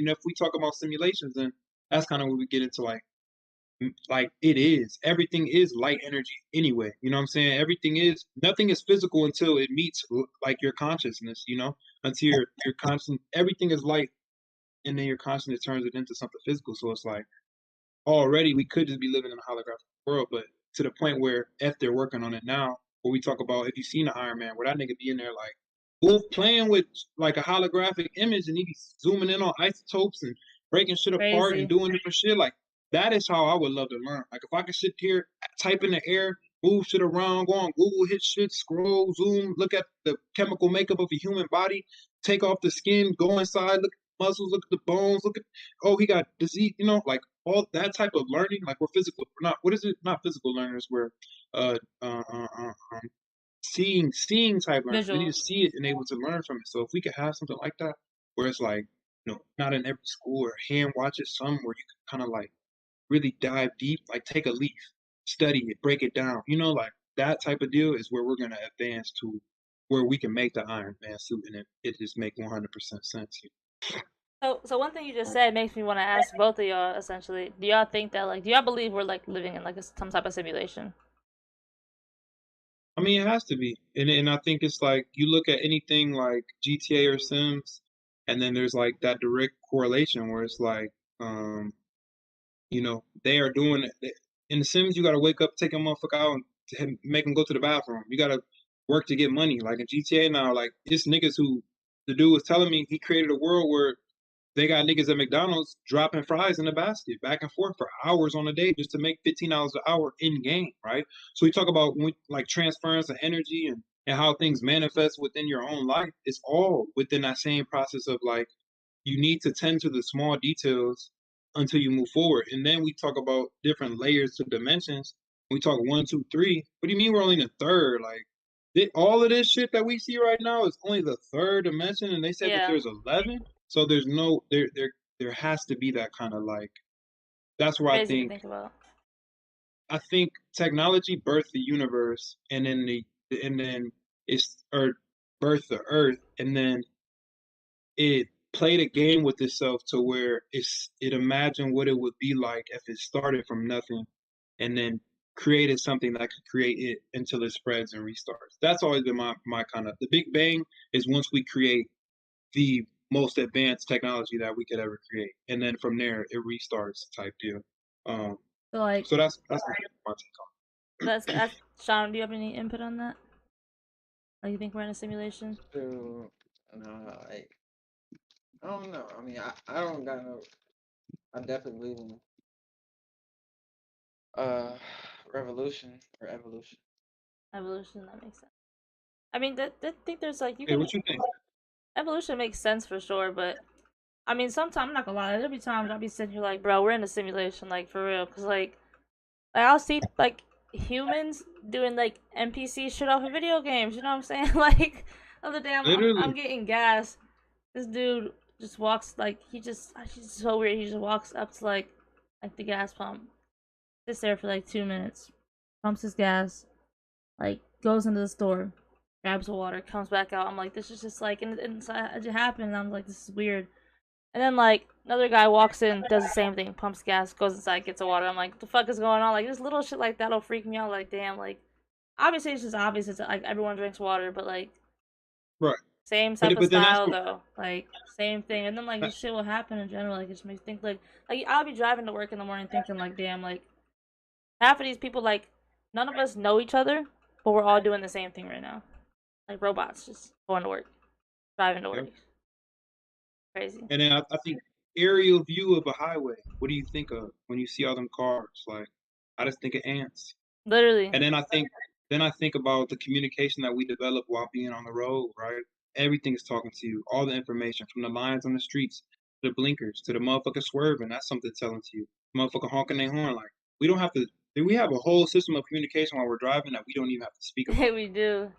if we talk about simulations, then that's kind of when we get into like it is. Everything is light energy anyway. You know what I'm saying? Nothing is physical until it meets like your consciousness, until you're constant, everything is light, and then your consciousness turns it into something physical. So it's like already we could just be living in a holographic world, but to the point where if they're working on it now, where we talk about if you seen the Iron Man, where that nigga be in there like Wolf playing with like a holographic image and he be zooming in on isotopes and breaking shit apart and Crazy. doing different shit. Like that is how I would love to learn. Like if I could sit here, type in the air, move shit around, go on Google, hit shit, scroll, zoom, look at the chemical makeup of a human body, take off the skin, go inside, look at the muscles, look at the bones, look at he got disease, like all that type of learning. Like we're physical, we're not. What is it? Not physical learners. We're uh, uh, uh, uh, um, seeing type learners. We need to Visual. see it and able to learn from it. So if we could have something like that, where it's like, not in every school or hand watch it, some where you can kind of like really dive deep, like take a leaf, study it, break it down. Like that type of deal is where we're gonna advance to, where we can make the Iron Man suit and it just make 100% sense. So one thing you just said makes me want to ask both of y'all. Essentially, do y'all think that do y'all believe we're like living in like some type of simulation? I mean, it has to be, and I think it's like you look at anything like GTA or Sims, and then there's like that direct correlation where it's like, they are doing it. In the Sims, you got to wake up, take a motherfucker out, and make them go to the bathroom. You got to work to get money. Like in GTA now, like it's niggas who the dude was telling me he created a world where they got niggas at McDonald's dropping fries in the basket back and forth for hours on a day just to make $15 an hour in game, right? So we talk about like transference of energy and how things manifest within your own life. It's all within that same process of like you need to tend to the small details until you move forward. And then we talk about different layers to dimensions. We talk one, two, three. What do you mean we're only in the third? Like all of this shit that we see right now is only the third dimension, and they said that Yeah, there's 11. So there's no there has to be that kind of like that's where crazy to think about. I think technology birthed the universe, and then it's or birthed the earth, and then it played a game with itself to where it imagined what it would be like if it started from nothing and then created something that could create it until it spreads and restarts. That's always been my kind of the Big Bang is once we create the most advanced technology that we could ever create. And then from there it restarts type deal. Um So like so that's my take that's Sean. Do you have any input on that? Like you think we're in a simulation? So, like, I don't know. I mean, I don't got no. I definitely believe in uh revolution or evolution. Evolution, that makes sense. I mean, that think there's like you Hey, can what you think? evolution makes sense for sure, but I mean, sometimes I'm not gonna lie. There'll be times I'll be sitting here like, bro, we're in a simulation, like for real, because like I'll see like humans doing like NPC shit off of video games. You know what I'm saying? Like the other day, I'm Literally. getting gas. This dude just walks like he's so weird. He just walks up to like the gas pump, sits there for like 2 minutes, pumps his gas, like goes into the store, grabs the water, comes back out. I'm like, this is just like, and it just happened. And I'm like, this is weird. And then like another guy walks in, does the same thing, pumps gas, goes inside, gets the water. I'm like, what the fuck is going on? Like this little shit like that'll freak me out. Like damn, like obviously it's just obvious. It's like everyone drinks water, but like Right. same type of But then that's style what though, like same thing. And then like that, this shit will happen in general. Like it just makes me think like I'll be driving to work in the morning thinking like damn, like half of these people like none of us know each other, but we're all doing the same thing right now. Like robots just going to work, driving to yeah. work. Crazy. And then I think aerial view of a highway. What do you think of when you see all them cars? Like I just think of ants. Literally. And then I think about the communication that we develop while being on the road, right? Everything is talking to you. All the information from the lines on the streets, to the blinkers, to the motherfucker swerving. That's something telling to you. Motherfucker honking their horn. Like we don't have to. We have a whole system of communication while we're driving that we don't even have to speak about. We do.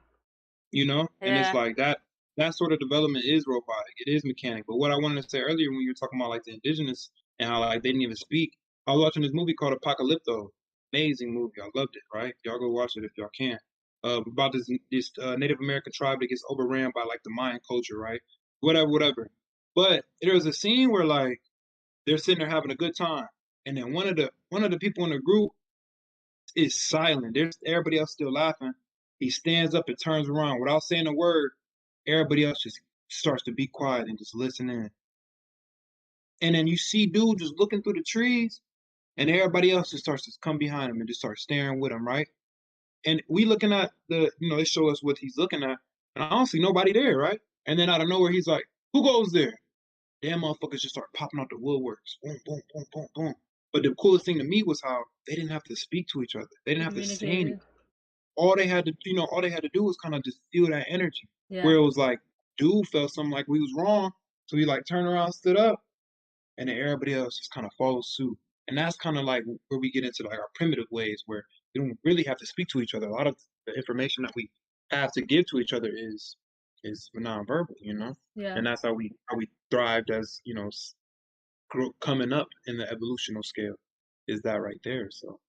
And it's Yeah. like that sort of development is robotic. It is mechanic. But what I wanted to say earlier when you were talking about like the indigenous and how like they didn't even speak, I was watching this movie called Apocalypto. Amazing movie. I loved it, right? Y'all go watch it if y'all can. About this Native American tribe that gets overran by like the Mayan culture, right? Whatever. But there was a scene where like They're sitting there having a good time, and then one of the people in the group is silent. There's everybody else still laughing. He stands up and turns around without saying a word. Everybody else just starts to be quiet and just listen in. And then you see dude just looking through the trees, and everybody else just starts to come behind him and just start staring with him, right? And we looking at they show us what he's looking at, and I don't see nobody there, right? And then out of nowhere, he's like, "Who goes there?" Damn motherfuckers just start popping out the woodworks. Boom, boom, boom, boom, boom. But the coolest thing to me was how they didn't have to speak to each other. They didn't have to say anything. All they had to, all they had to do was kind of just feel that energy. Yeah. Where it was like, dude felt something like we was wrong, so he like turned around, stood up, and then everybody else just kind of follows suit. And that's kind of like where we get into like our primitive ways, where we don't really have to speak to each other. A lot of the information that we have to give to each other is nonverbal, Yeah. and that's how we thrived as coming up in the evolutional scale is that right there. So,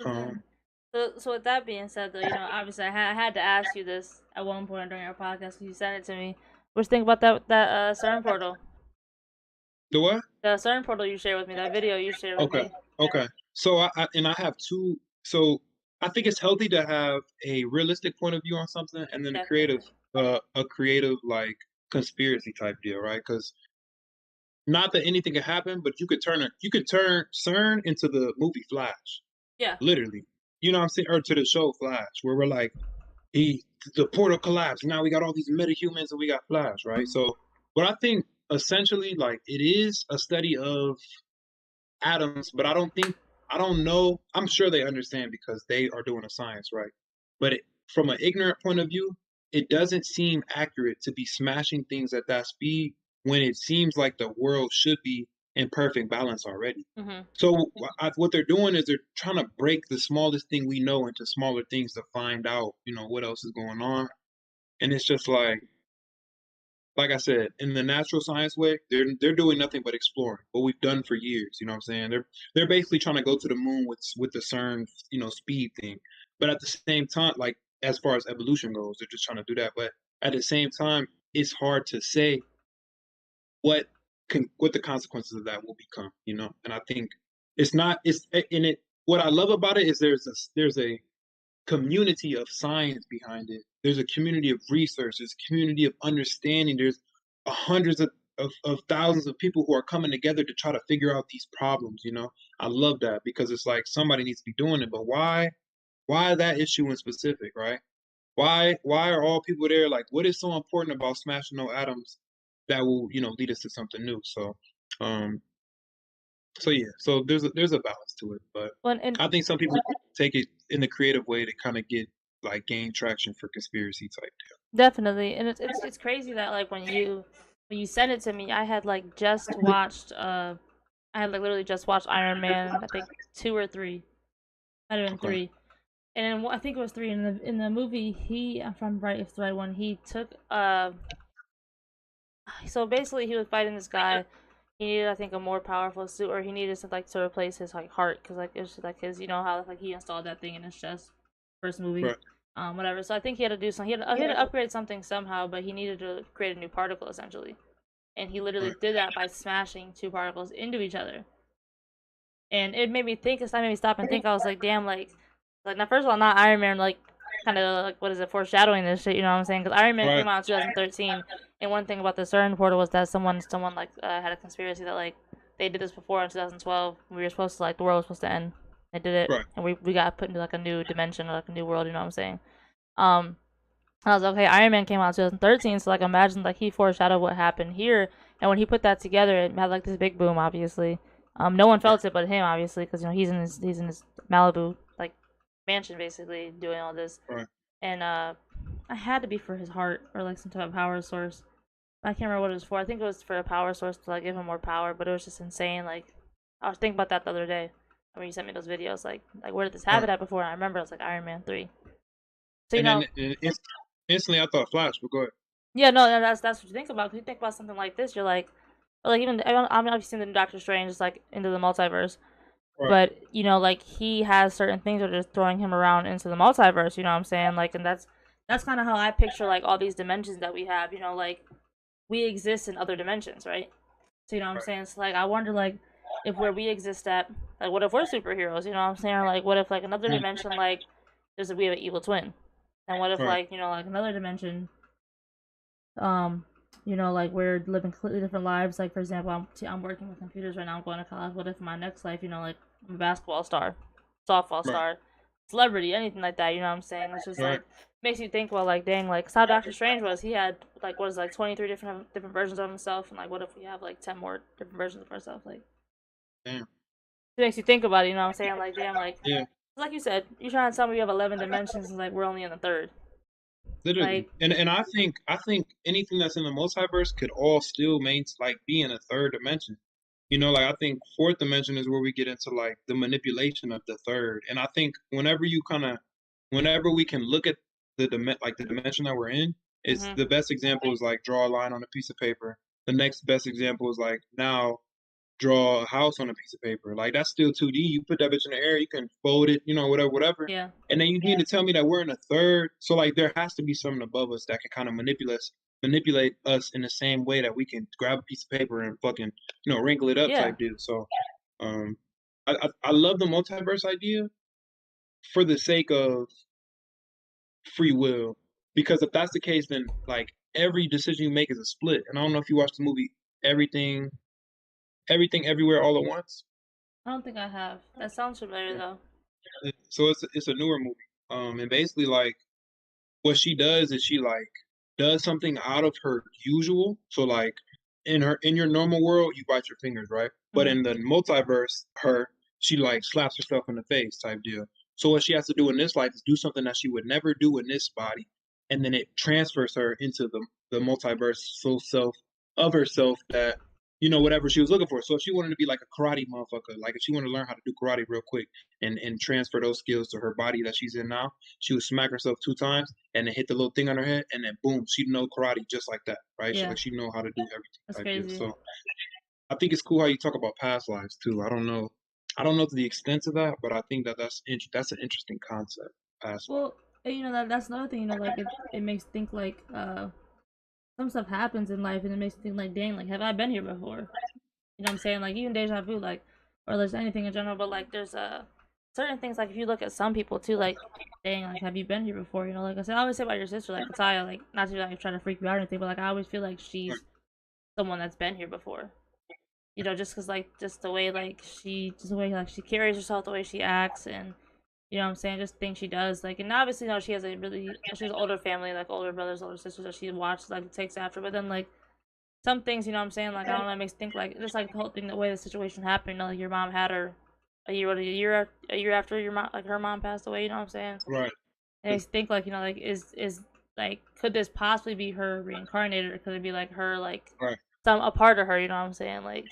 So with that being said, though, obviously I had to ask you this at one point during our podcast because you sent it to me. What you think about that CERN portal? The what? The CERN portal you shared with me. That video you shared with me. Okay. So I have two. So I think it's healthy to have a realistic point of view on something, and then a creative like conspiracy type deal, right? Because not that anything could happen, but you could turn CERN into the movie Flash. Yeah. Literally. You know what I'm saying? Or to the show Flash, where we're like, the portal collapsed. Now we got all these metahumans and we got Flash, right? So what I think essentially, like, it is a study of atoms, but I don't know. I'm sure they understand because they are doing a science, right? But from an ignorant point of view, it doesn't seem accurate to be smashing things at that speed when it seems like the world should be in perfect balance already. Mm-hmm. So what they're doing is they're trying to break the smallest thing we know into smaller things to find out, what else is going on. And it's just like I said, in the natural science way, they're doing nothing but exploring what we've done for years. You know what I'm saying? They're basically trying to go to the moon with the CERN, speed thing. But at the same time, like as far as evolution goes, they're just trying to do that. But at the same time, it's hard to say what the consequences of that will become. And I think it's not. It's in it. What I love about it is there's a community of science behind it. There's a community of research. There's a community of understanding. There's hundreds of thousands of people who are coming together to try to figure out these problems. I love that because it's like somebody needs to be doing it. But why that issue in specific, right? Why are all people there? Like, what is so important about smashing no atoms that will lead us to something new? So, yeah, so there's a balance to it, but I think some people take it in the creative way to kind of gain traction for conspiracy type deal. Definitely, and it's crazy that like when you sent it to me, I had like just watched literally just watched Iron Man, I think 2 or 3, might have been 3, and then I think it was 3 in the movie. If I'm right, if it's the right one, he took so basically he was fighting this guy. He needed, I think, a more powerful suit, or he needed to replace his like heart, because like it's like his, how like he installed that thing in his chest, first movie, right. Whatever. So I think he had to do something. He had to upgrade something somehow, but he needed to create a new particle essentially, and he literally did that by smashing 2 particles into each other. And it made me think. It made me stop and think. I was like, damn, like now first of all, not Iron Man, like kind of like what is it, foreshadowing this shit, you know what I'm saying? Because Iron Man came out in 2013, and one thing about the CERN portal was that someone like had a conspiracy that like they did this before in 2012. We were supposed to the world was supposed to end. They did it, and we got put into like a new dimension or like a new world, you know what I'm saying? I was like, okay, Iron Man came out in 2013, so like imagine like he foreshadowed what happened here, and when he put that together, it had like this big boom, obviously. No one felt it but him, obviously, because he's in his Malibu like mansion basically doing all this, and I had to be for his heart or like some type of power source. I can't remember what it was for. I think it was for a power source to like give him more power, but it was just insane. Like I was thinking about that the other day when you sent me those videos. Like where did this happen at before? And I remember it was like Iron Man 3. So then instantly I thought Flash. But go ahead. Yeah, no, that's what you think about. If you think about something like this, you're like, even I've seen the new Doctor Strange, just like into the multiverse, but like he has certain things that are just throwing him around into the multiverse. You know what I'm saying? Like, and that's kind of how I picture like all these dimensions that we have. Like we exist in other dimensions, right? So you know what I'm Right. saying? So like I wonder like if where we exist at, like what if we're superheroes? You know what I'm saying? Or, like what if like another Mm, dimension like we have an evil twin, and what if right. like like another dimension, um, like we're living completely different lives. Like for example, I'm working with computers right now. I'm going to college. What if my next life, like I'm a basketball star, softball Right. star, celebrity, anything like that? You know what I'm saying? It's just Right. like makes you think. Well, like dang, like how Doctor Strange was. He had like what is it, like 23 different versions of himself, and like what if we have like 10 more different versions of ourselves? Like Damn. it makes you think about it. You know what I'm saying? Like damn, Yeah. like you said, you're trying to tell me we have 11 dimensions, and like we're only in the third. Literally. Like And I think anything that's in the multiverse could all still be in a third dimension. Like I think fourth dimension is where we get into like the manipulation of the third. And I think whenever we can look at the dimension that we're in, it's mhm. the best example is like draw a line on a piece of paper. The next best example is like now draw a house on a piece of paper. Like that's still 2D. You put that bitch in the air, you can fold it, whatever, whatever. Yeah. And then you need to tell me that we're in a third. So like there has to be something above us that can kind of manipulate us in the same way that we can grab a piece of paper and fucking, wrinkle it up Yeah. type deal. So um I love the multiverse idea for the sake of free will. Because if that's the case, then like every decision you make is a split. And I don't know if you watched the movie Everything Everything Everywhere All at Once. I don't think I have. That sounds familiar though. So it's a newer movie. And basically like what she does is she like does something out of her usual. So like in your normal world, you bite your fingers, right? But Mhm. in the multiverse, she like slaps herself in the face type deal. So what she has to do in this life is do something that she would never do in this body, and then it transfers her into the multiverse soul self of herself that whatever she was looking for. So if she wanted to be like a karate motherfucker, like if she wanted to learn how to do karate real quick and transfer those skills to her body that she's in now, she would smack herself 2 times and then hit the little thing on her head, and then boom, she'd know karate just like that, right? Yeah. She'd know how to do everything That's type deal. crazy. So I think it's cool how you talk about past lives too. I don't know to the extent of that, but I think that's an interesting concept. Past life. Well, that's another thing. Like it makes think like some stuff happens in life, and it makes you think like, dang, like have I been here before? You know what I'm saying? Like even deja vu, like or there's anything in general, but like there's certain things like if you look at some people too, like dang, like have you been here before? Like I said, I always say about your sister, like Kataya, like not to like try to freak you out or anything, but like I always feel like Right, she's someone that's been here before. Just because like just the way like just the way like she carries herself, the way she acts, and you know what I'm saying, just things she does. Like, and obviously, she has she has an older family, like older brothers, older sisters that she watches, like takes after. But then like some things, you know what I'm saying, like I don't know, it makes me think like just like the whole thing, the way the situation happened. Like your mom had her a year after your mom, like her mom passed away. You know what I'm saying? right, It makes me think like like is like could this possibly be her reincarnated, or could it be like her like right. some a part of her? You know what I'm saying? Like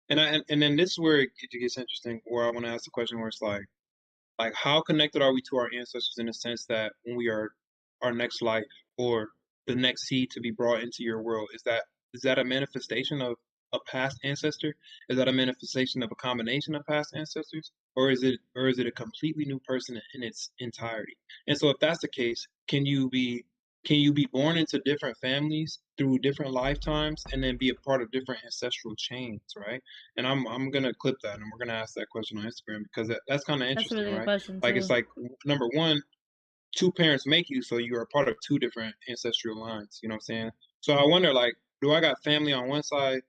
And then this is where it gets interesting. Where I want to ask the question, where it's like how connected are we to our ancestors in the sense that when we are our next life or the next seed to be brought into your world, is that a manifestation of a past ancestor? Is that a manifestation of a combination of past ancestors, or is it a completely new person in its entirety? And so if that's the case, can you be born into different families through different lifetimes and then be a part of different ancestral chains, right? And I'm gonna clip that and we're gonna ask that question on Instagram because that's kind of that's a interesting, really good right? question Like it's too. like number one, two parents make you, so you are part of two different ancestral lines. You know what I'm saying? So I wonder, like, do I got family on one side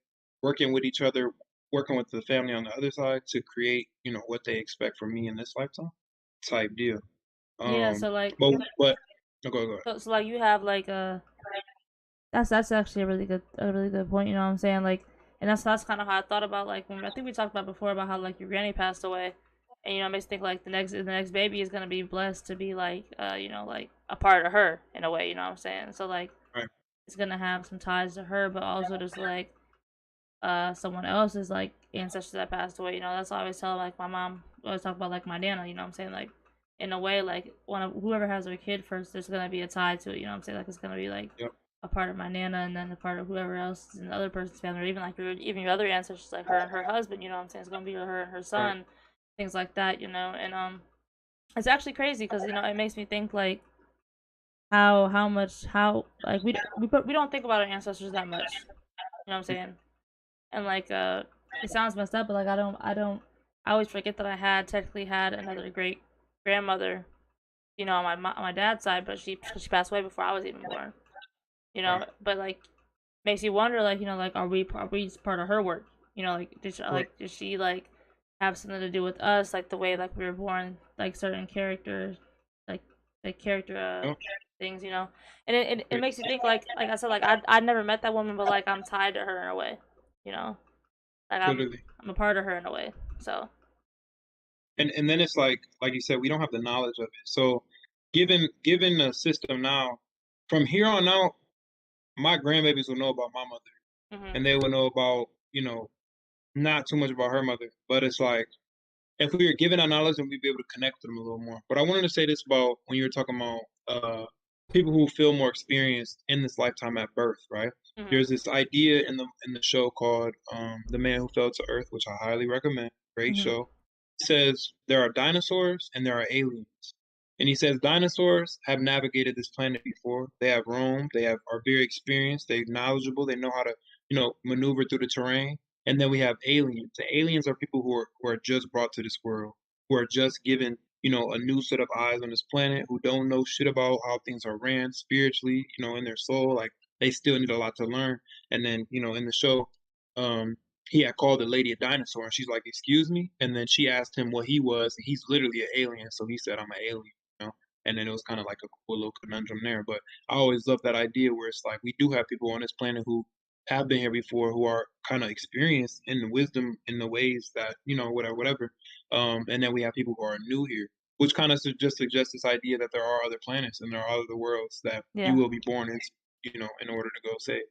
working with each other, working with the family on the other side to create, what they expect from me in this lifetime, type deal. Yeah, so like But no, go ahead. so like you have like that's actually a really good point. You know what I'm saying? Like, and that's kind of how I thought about like when I think we talked about before about how like your granny passed away, and it makes me think like the next baby is gonna be blessed to be like like a part of her in a way. You know what I'm saying? So like Right, it's gonna have some ties to her, but also just like someone else's like ancestors that passed away. That's why I always tell like my mom always talk about like my nana. You know what I'm saying? Like in a way, like one of whoever has their kid first, there's gonna be a tie to it. You know what I'm saying? Like it's gonna be like yep, a part of my nana, and then a part of whoever else is in the other person's family, or even like even your other ancestors, like her and her husband. You know what I'm saying? It's gonna be her and her right, son, things like that. And it's actually crazy because it makes me think like how much how like we don't think about our ancestors that much. You know what I'm saying? and like it sounds messed up, but like I always forget that I had technically had another great grandmother, you know, on my dad's side, but she passed away before I was even born, you Right. know. But like makes you wonder, like, you know, like are we part of her work, you know, like Right. did she like have something to do with us, like the way like we were born, like certain characters, like character Yep. things, you know. And it Right. makes you think, like I said, like I never met that woman, but like I'm tied to her in a way, you know, like Literally. I'm a part of her in a way. So And then it's like you said, we don't have the knowledge of it. So given the system now, from here on out, my grandbabies will know about my mother, hmm and they will know about, not too much about her mother. But it's like if we were given that knowledge, then we'd be able to connect with them a little more. But I wanted to say this about when you were talking about people who feel more experienced in this lifetime at birth, right? hmm There's this idea in the show called "The Man Who Fell to Earth," which I highly recommend. Great hmm show. It says there are dinosaurs and there are aliens, and he says dinosaurs have navigated this planet before. They have roamed. Are very experienced. They're knowledgeable. They know how to maneuver through the terrain. And then we have aliens. The aliens are people who are just brought to this world, who are just given, a new set of eyes on this planet, who don't know shit about how things are ran spiritually, in their soul. Like they still need a lot to learn. And then, in the show, um, he had called the lady a dinosaur, and she's like, "Excuse me?" And then she asked him what he was, and he's literally an alien. So he said, "I'm an alien." And then it was kind of like a cool little conundrum there. But I always love that idea where it's like we do have people on this planet who have been here before, who are kind of experienced in the wisdom in the ways that whatever. And then we have people who are new here, which kind of just suggests this idea that there are other planets and there are other worlds that you yeah. will be born into, in order to go save.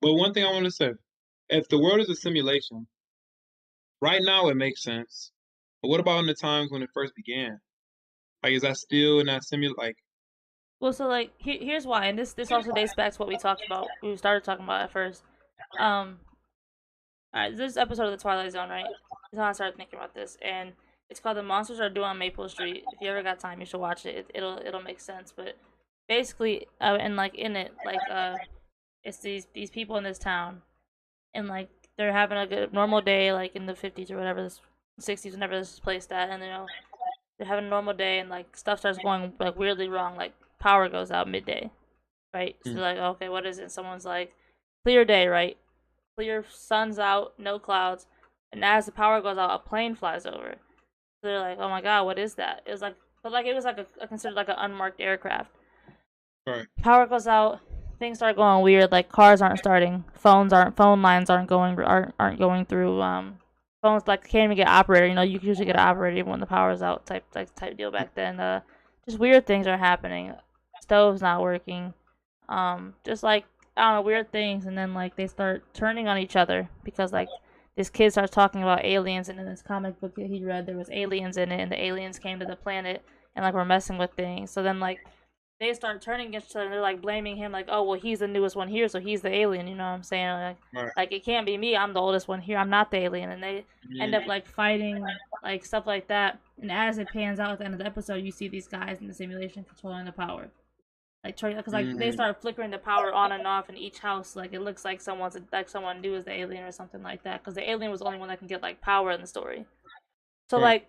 But one thing I want to say, if the world is a simulation, right now it makes sense. But what about in the times when it first began? Like, is that still in that like? Well, so like here's why, and this also dates back to what we talked about. We started talking about at first. Um, Alright, this episode of the Twilight Zone, right? Is how I started thinking about this, and it's called "The Monsters Are Due on Maple Street." If you ever got time, you should watch it. It'll make sense. But basically, and like in it, like it's these people in this town, and like they're having a good normal day, like in the 50s or whatever, this 60s, whenever this is placed at, and they're having a normal day, and like stuff starts going like weirdly wrong, like power goes out midday, right? So Mm, they're like, okay, what is it? Someone's like, clear day, right? Clear, sun's out, no clouds, and as the power goes out, a plane flies over. So they're like, "Oh my god, what is that?" It was like, but like it was like a considered like an unmarked aircraft. right. Power goes out, things start going weird. Like cars aren't starting, phone lines aren't going through. Phones like can't even get operator. You know, you can usually get an operator even when the power's out. Type deal back then. Just weird things are happening. Stove's not working. Just like I don't know, weird things, and then like they start turning on each other because like this kid starts talking about aliens, and in this comic book that he read, there was aliens in it, and the aliens came to the planet and like were messing with things. So then like they start turning against each other, and they're like blaming him, like, oh well, he's the newest one here, so he's the alien. You know what I'm saying? Right. Like it can't be me. I'm the oldest one here. I'm not the alien, and they end up Mm, like fighting, like stuff like that. And as it pans out at the end of the episode, you see these guys in the simulation controlling the power, like because like they mm, start flickering the power on and off in each house. Like it looks like someone new is the alien or something like that. Because the alien was the only one that can get like power in the story. So right.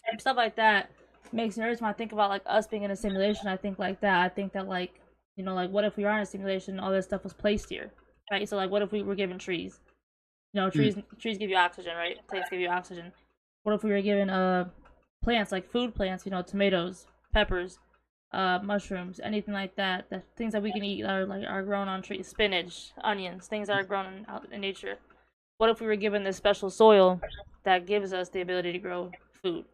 like stuff like that makes me every time I think about like us being in a simulation. I think like that. I think that like like what if we are in a simulation? And all this stuff was placed here, right? So like what if we were given trees? Mm, Trees give you oxygen, right? Plants give you oxygen. What if we were given plants like food plants? Tomatoes, peppers, mushrooms, anything like that. The things that we can eat are grown on trees. Spinach, onions, things that are grown out in nature. What if we were given this special soil that gives us the ability to grow food?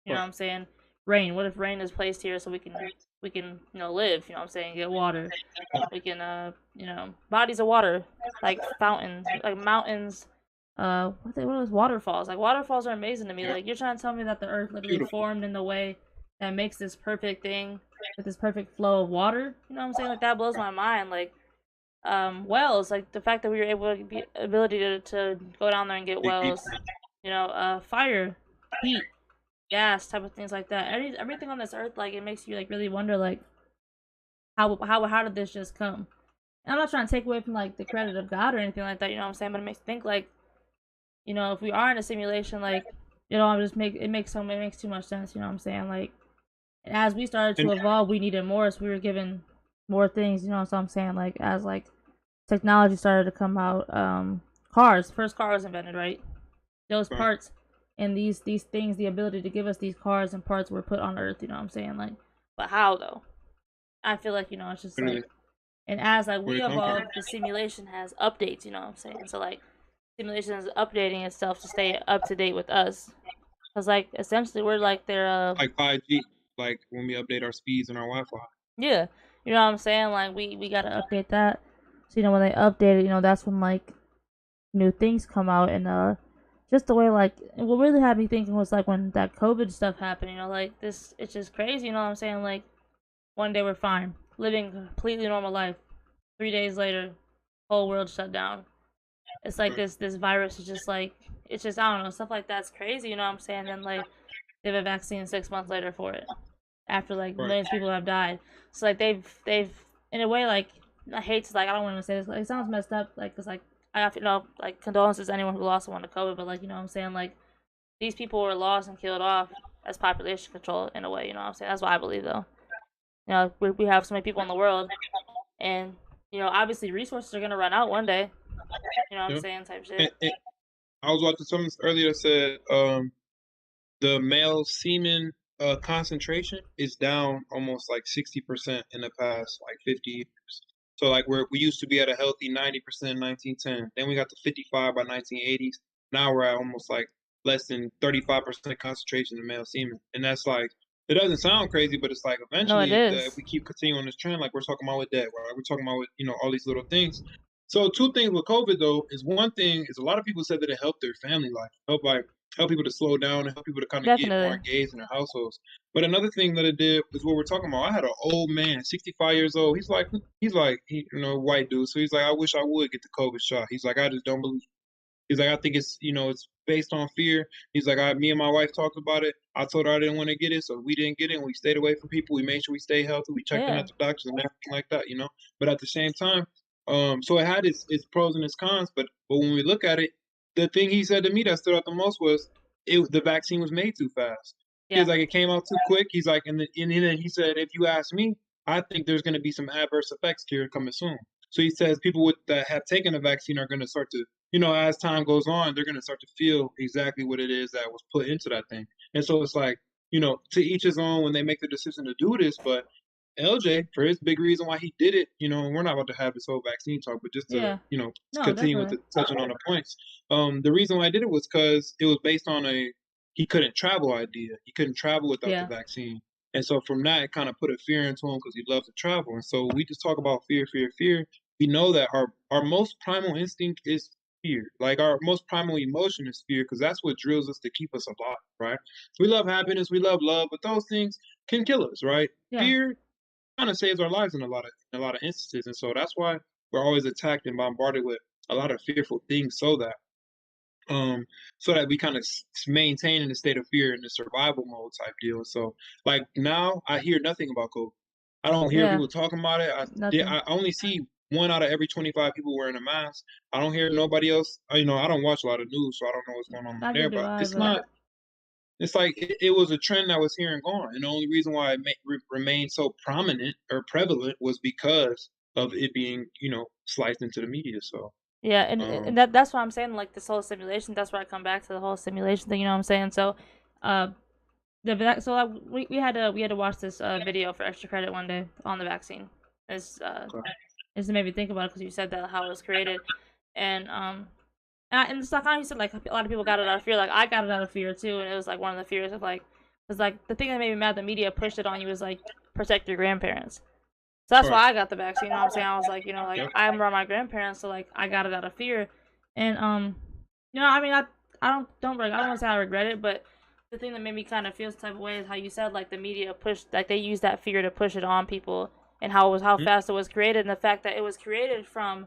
You know right. what I'm saying? Rain. What if rain is placed here so we can live? You know what I'm saying? Get water. We can bodies of water like fountains, like mountains. What is waterfalls? Like waterfalls are amazing to me. Yeah. Like you're trying to tell me that the earth literally Beautiful. formed in the way that makes this perfect thing with this perfect flow of water. You know what I'm saying? Like that blows my mind. Like wells, like the fact that we were able to be ability to go down there and get Dig deep. wells. Fire, heat, gas, type of things like that. Everything on this earth, like it makes you like really wonder like how did this just come? And I'm not trying to take away from like the credit of God or anything like that, you know what I'm saying? But it makes me think like, you know, if we are in a simulation, like, you know, it makes too much sense, you know what I'm saying? Like, as we started And to evolve, we needed more, so we were given more things, you know what I'm saying? Like, as like technology started to come out, cars, first car was invented, right? Those parts and these things, the ability to give us these cars and parts were put on Earth, you know what I'm saying? Like, but how though? I feel like, you know, it's just when like, and as like when we it comes to evolve, the simulation has updates, you know what I'm saying? So like, simulation is updating itself to stay up to date with us, cause like essentially we're like their like 5G, like when we update our speeds and our Wi-Fi. yeah, you know what I'm saying? Like we gotta update that. So you know when they update it, you know that's when like new things come out and just the way like what really had me thinking was like when that COVID stuff happened, you know, like this it's just crazy, you know what I'm saying? Like one day we're fine, living a completely normal life. 3 days later, whole world shut down. It's like Right. this virus is just like it's just I don't know, stuff like that's crazy, you know what I'm saying? And like they have a vaccine 6 months later for it. After like Right. millions of people have died. So like they've in a way like I hate to like I don't want to say this like it sounds messed up like because like I have to you know like condolences to anyone who lost someone to COVID but like you know what I'm saying like these people were lost and killed off as population control in a way you know what I'm saying that's what I believe though you know we have so many people in the world and you know obviously resources are gonna run out one day you know what I'm Yeah. saying type shit And I was watching something earlier that said the male semen concentration is down almost like 60% in the past like 50 years. So like we used to be at a healthy 90% 1910. Then we got to 55 by 1980s. Now we're at almost like less than 35% concentration of male semen. And that's like it doesn't sound crazy, but it's like no it eventually if is we keep continuing this trend, like we're talking about with that, right? We're talking about with all these little things. So two things with COVID though is one thing is a lot of people said that it helped their family life, help people to slow down and help people to kind of get more definitely engaged in their households. But another thing that it did is what we're talking about. I had an old man, 65 years old. White dude. So he's like, I wish I would get the COVID shot. He's like, I just don't believe. He's like, I think it's based on fear. He's like, me and my wife talked about it. I told her I didn't want to get it, so we didn't get it. And we stayed away from people. We made sure we stayed healthy. We checked in yeah at the doctors and everything like that. But at the same time, so it had its pros and its cons. But when we look at it, the thing he said to me that stood out the most was the vaccine was made too fast. He's yeah like, it came out too quick. He's like, and then he said, if you ask me, I think there's going to be some adverse effects here coming soon. So he says people that have taken the vaccine are going to start to as time goes on, they're going to start to feel exactly what it is that was put into that thing. And so it's like, to each his own when they make the decision to do this. But LJ, for his big reason why he did it, and we're not about to have this whole vaccine talk, but just to, yeah no continue with definitely the touching on the points. The reason why I did it was because it was based on he couldn't travel idea. He couldn't travel without the yeah vaccine. And so from that, it kind of put a fear into him because he loves to travel. And so we just talk about fear, fear, fear. We know that our most primal instinct is fear. Like our most primal emotion is fear because that's what drills us to keep us alive, right? We love happiness, we love love, but those things can kill us, right? yeah Fear kind of saves our lives in a lot of instances, and so that's why we're always attacked and bombarded with a lot of fearful things, um, so that we kind of maintain in a state of fear in the survival mode type deal. So, like now, I hear nothing about COVID. I don't hear yeah people talking about it. nothing I only see one out of every 25 people wearing a mask. I don't hear nobody else. I don't watch a lot of news, so I don't know what's going on neither there. do But I it's but not. It's like it was a trend that was here and gone, and the only reason why it remained so prominent or prevalent was because of it being, sliced into the media. So, yeah, um, and that's what I'm saying. Like this whole simulation. That's where I come back to the whole simulation thing. You know what I'm saying? So, uh, we had to watch this video for extra credit one day on the vaccine. It's okay. it's made me think about it because you said that how it was created, and and it's like how you said like a lot of people got it out of fear. Like I got it out of fear too, and it was like one of the fears of like, because like the thing that made me mad, the media pushed it on you was like protect your grandparents. So that's All right. why I got the vaccine. You know what I'm saying? I was like, like Yep. I'm around my grandparents, so like I got it out of fear. And I mean I don't want to say I regret it, but the thing that made me kind of feel some type of way is how you said like the media pushed like they used that fear to push it on people and how Mhm. fast it was created and the fact that it was created from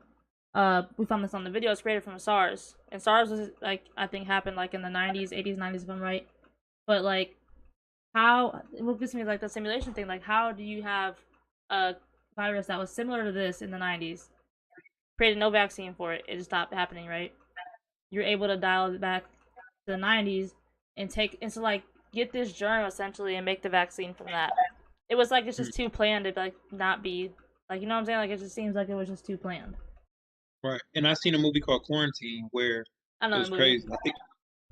we found this on the video, it's created from SARS. And SARS was like I think happened like in the 90s, 80s, 90s if I'm right. But like how what gives me like the simulation thing, like how do you have a virus that was similar to this in the 90s created no vaccine for it. It just stopped happening, right? You're able to dial it back to the 90s and to like get this germ essentially and make the vaccine from that. It was like it's Mm. just too planned to like not be like, you know what I'm saying? Like it just seems like it was just too planned. Right. And I seen a movie called Quarantine where I it know was the movie. crazy. I think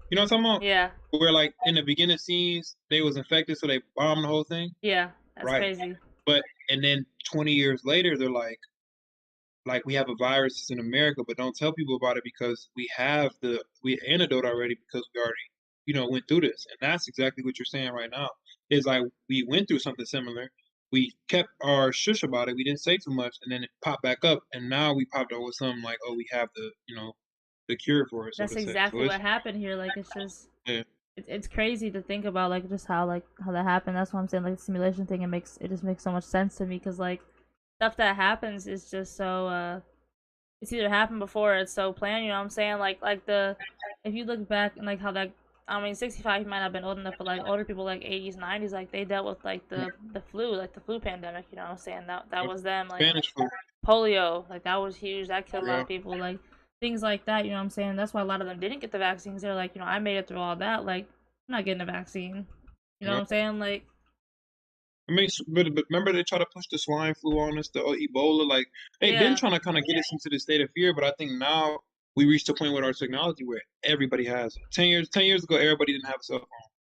you know what I'm talking about? Yeah, Where like in the beginning scenes they was infected, so they bombed the whole thing. yeah, that's Right. crazy. But and then 20 years later, they're like we have a virus in America, but don't tell people about it because we antidote already because we already went through this, and that's exactly what you're saying right now. Is like we went through something similar. We kept our shush about it. We didn't say too much, and then it popped back up, and now we popped up with something like, oh, we have the cure for it, so That's to say. So exactly it's what happened here. Like it's just yeah, it's crazy to think about like just how that happened. That's why I'm saying like the simulation thing. It just makes so much sense to me because like stuff that happens is just so it's either happened before or it's so planned. You know what I'm saying? Like the if you look back and like how that. I mean, 65. You might not have been old enough, but like older people, like 80s, 90s, like they dealt with like the flu, like the flu pandemic. You know what I'm saying? That was them. Like Spanish flu. polio, like that was huge. That killed a lot Yeah, of people. Like things like that. You know what I'm saying? That's why a lot of them didn't get the vaccines. They're like, I made it through all that. Like I'm not getting a vaccine. You know what yeah. I'm saying? Like I mean, but remember they try to push the swine flu on us, the Ebola. Like they've been yeah, trying to kind of get us into the state of fear, but I think now we reached a point with our technology where everybody has it. 10 years ago, everybody didn't have a cell phone.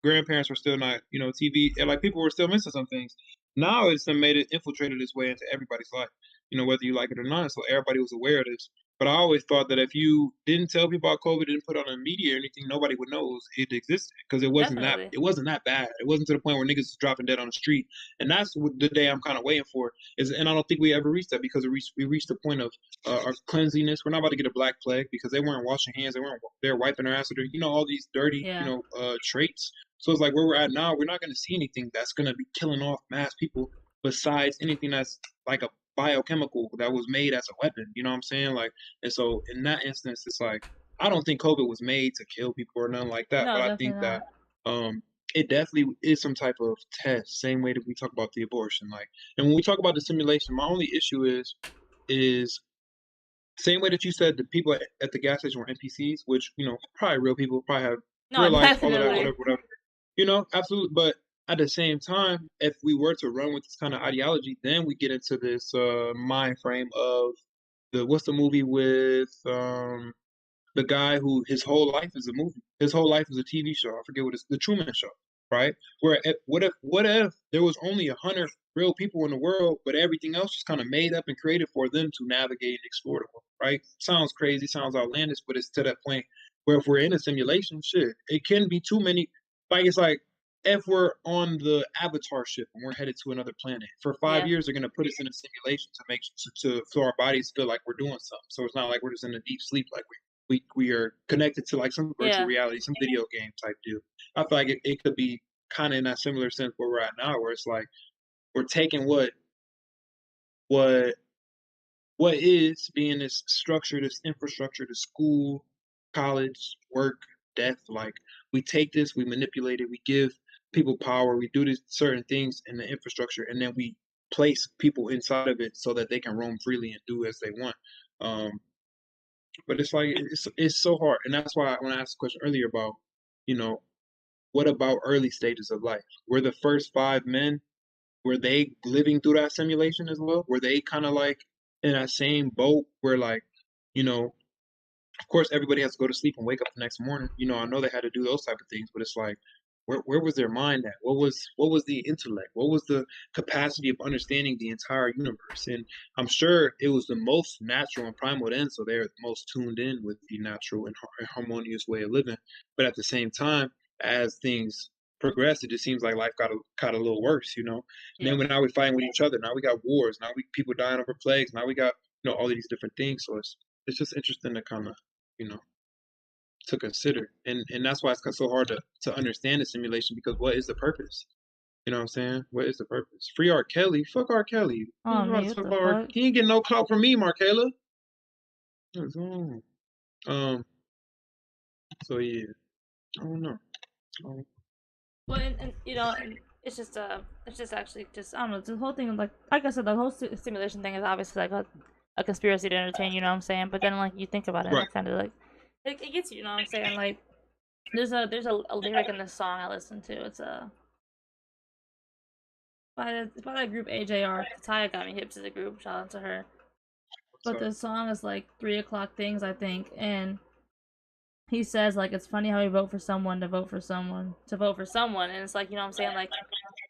Grandparents were still not, TV, and like people were still missing some things. Now it's made it infiltrated its way into everybody's life, whether you like it or not. So everybody was aware of this. But I always thought that if you didn't tell people about COVID, didn't put it on the media or anything, nobody would know it existed because it wasn't that definitely. it wasn't that bad. It wasn't to the point where niggas was dropping dead on the street. And that's what the day I'm kind of waiting for is, and I don't think we ever reached that because we reached the point of our cleanliness. We're not about to get a black plague because they weren't washing hands. They're wiping their ass with all these dirty Yeah. traits. So it's like where we're at now, we're not going to see anything that's going to be killing off mass people besides anything that's like a biochemical that was made as a weapon. You know what I'm saying? Like, and so in that instance, it's like I don't think COVID was made to kill people or nothing like that, No, but I definitely think that not. um it definitely is some type of test, same way that we talk about the abortion. Like, and when we talk about the simulation, my only issue is same way that you said the people at the gas station were NPCs, which probably real people, probably have No, real life, all of that, definitely. whatever, whatever. Absolutely. But at the same time, if we were to run with this kind of ideology, then we get into this mind frame of the what's the movie with the guy who his whole life is a movie. His whole life is a TV show. I forget what it's the Truman Show, right? What if there was only 100 real people in the world, but everything else just kind of made up and created for them to navigate and explore the world, right? Sounds crazy, sounds outlandish, but it's to that point where if we're in a simulation, shit, it can be too many. Like it's like if we're on the Avatar ship and we're headed to another planet for five Yeah. years, they're gonna put us in a simulation to make so our bodies feel like we're doing something. So it's not like we're just in a deep sleep like we are connected to like some virtual Yeah. reality, some video game type deal. I feel like it could be kind of in that similar sense where we're at now, where it's like we're taking what what is being this structure, this infrastructure, the school, college, work, death. Like we take this, we manipulate it, we give people power, we do these certain things in the infrastructure, and then we place people inside of it so that they can roam freely and do as they want. Um, but it's like it's so hard, and that's why when I asked the question earlier about, you know, what about early stages of life? Were the first five men were they living through that simulation as well? Were they kind of like in that same boat where like, you know, of course, everybody has to go to sleep and wake up the next morning. I know they had to do those type of things, but it's like, where was their mind at? What was the intellect? What was the capacity of understanding the entire universe? And I'm sure it was the most natural and primal then, so they're the most tuned in with the natural and harmonious way of living. But at the same time, as things progressed, it just seems like life got a little worse. And Yeah. then now we're fighting with each other. Now we got wars. Now we people dying over plagues. Now we got all of these different things. So it's just interesting to kind of you know, to consider. And that's why it's so hard to understand the simulation because what is the purpose? You know what I'm saying? What is the purpose? Free R. Kelly. Fuck R. Kelly. Oh me, what the fuck? He ain't getting no clout from me, Markayla. So yeah. I don't know. Um, Well, and and it's just actually just I don't know. The whole thing, like I said, the whole simulation thing is obviously like a conspiracy to entertain. You know what I'm saying? But then like you think about it, and Right. it kind of like it gets you. You know what I'm saying? Like there's a lyric in this song I listen to. It's by that group AJR. Kataya got me hip to the group. Shout out to her. But So the song is like 3 o'clock things, I think, and he says like it's funny how we vote for someone to vote for someone to vote for someone, and it's like you know what I'm saying like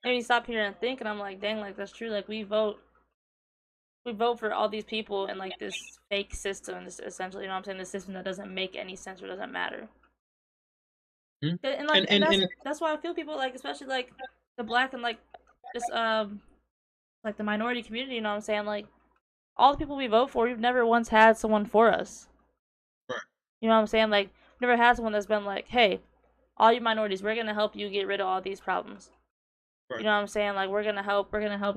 maybe stop here and think, and I'm like dang, like that's true. Like we vote for all these people in like this fake system, this essentially, you know what I'm saying, this system that doesn't make any sense or doesn't matter. hmm. And like and and and that's and that's why I feel people like especially like the black and like just like the minority community, you know what I'm saying, like all the people we vote for, we've never once had someone for us. right, You know what I'm saying? Like we've never had someone that's been like, hey, all you minorities, we're gonna help you get rid of all these problems. You right. know what I'm saying? Like we're gonna help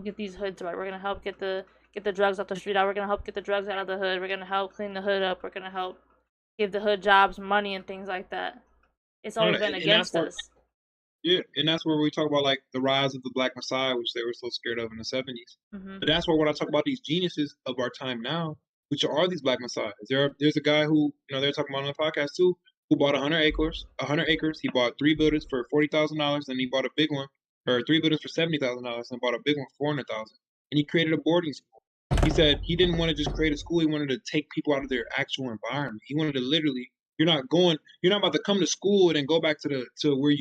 get these hoods right. We're gonna help get the drugs off the street out. We're gonna help get the drugs out of the hood. We're gonna help clean the hood up. We're gonna help give the hood jobs, money, and things like that. It's No, always no, been and that's against where us. yeah, and that's where we talk about like the rise of the Black Messiah, which they were so scared of in the 70s. Hmm. But that's where when I talk about these geniuses of our time now, which are these Black Messiahs. There's a guy who they're talking about on the podcast too, who bought 100 acres. 100 acres. He bought 3 buildings for $40,000, and he bought a big one, or 3 buildings for $70,000, and bought a big one for 400,000. And he created a boarding school. He said he didn't want to just create a school. He wanted to take people out of their actual environment. He wanted to literally you're not about to come to school and then go back to where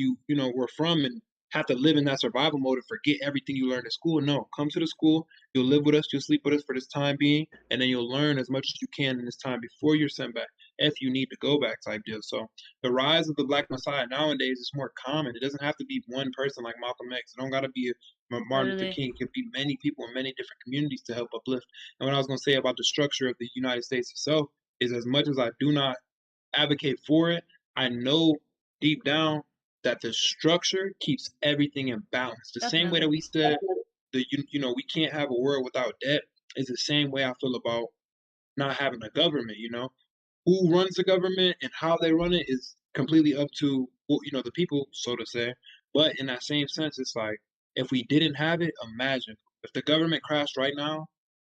were from and have to live in that survival mode and forget everything you learned at school. No, come to the school, you'll live with us, you'll sleep with us for this time being, and then you'll learn as much as you can in this time before you're sent back if you need to go back type deal. So the rise of the Black Messiah nowadays is more common. It doesn't have to be one person like Malcolm X. It don't gotta be Martin Luther Literally. King. It can be many people in many different communities to help uplift. And what I was gonna say about the structure of the United States itself is, as much as I do not advocate for it, I know deep down that the structure keeps everything in balance. The same way that Definitely. we said we can't have a world without debt is the same way I feel about not having a government. Who runs the government and how they run it is completely up to the people, so to say. But in that same sense, it's like if we didn't have it, imagine if the government crashed right now,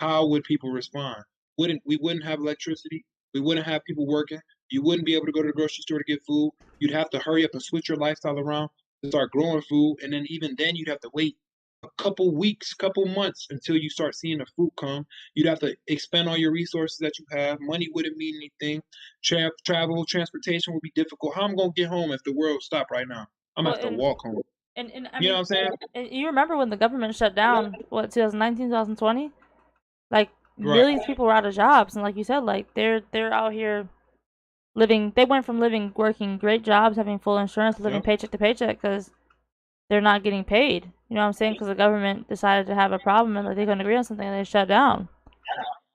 how would people respond? We wouldn't have electricity? We wouldn't have people working. You wouldn't be able to go to the grocery store to get food. You'd have to hurry up and switch your lifestyle around to start growing food, and then even then you'd have to wait a couple weeks, couple months until you start seeing the fruit come. You'd have to expend all your resources that you have. Money wouldn't mean anything. Travel, transportation would be difficult. How am I gonna get home if the world stopped right now? I'm gonna Well, have to walk home. and I You know what mean, I'm saying? and you remember when the government shut down? What 2019, 2020? Like Right. millions of people were out of jobs, and like you said, like they're out here living. They went from working great jobs, having full insurance, to living Yep. paycheck to paycheck because they're not getting paid. You know what I'm saying? Because the government decided to have a problem and like they couldn't agree on something and they shut down.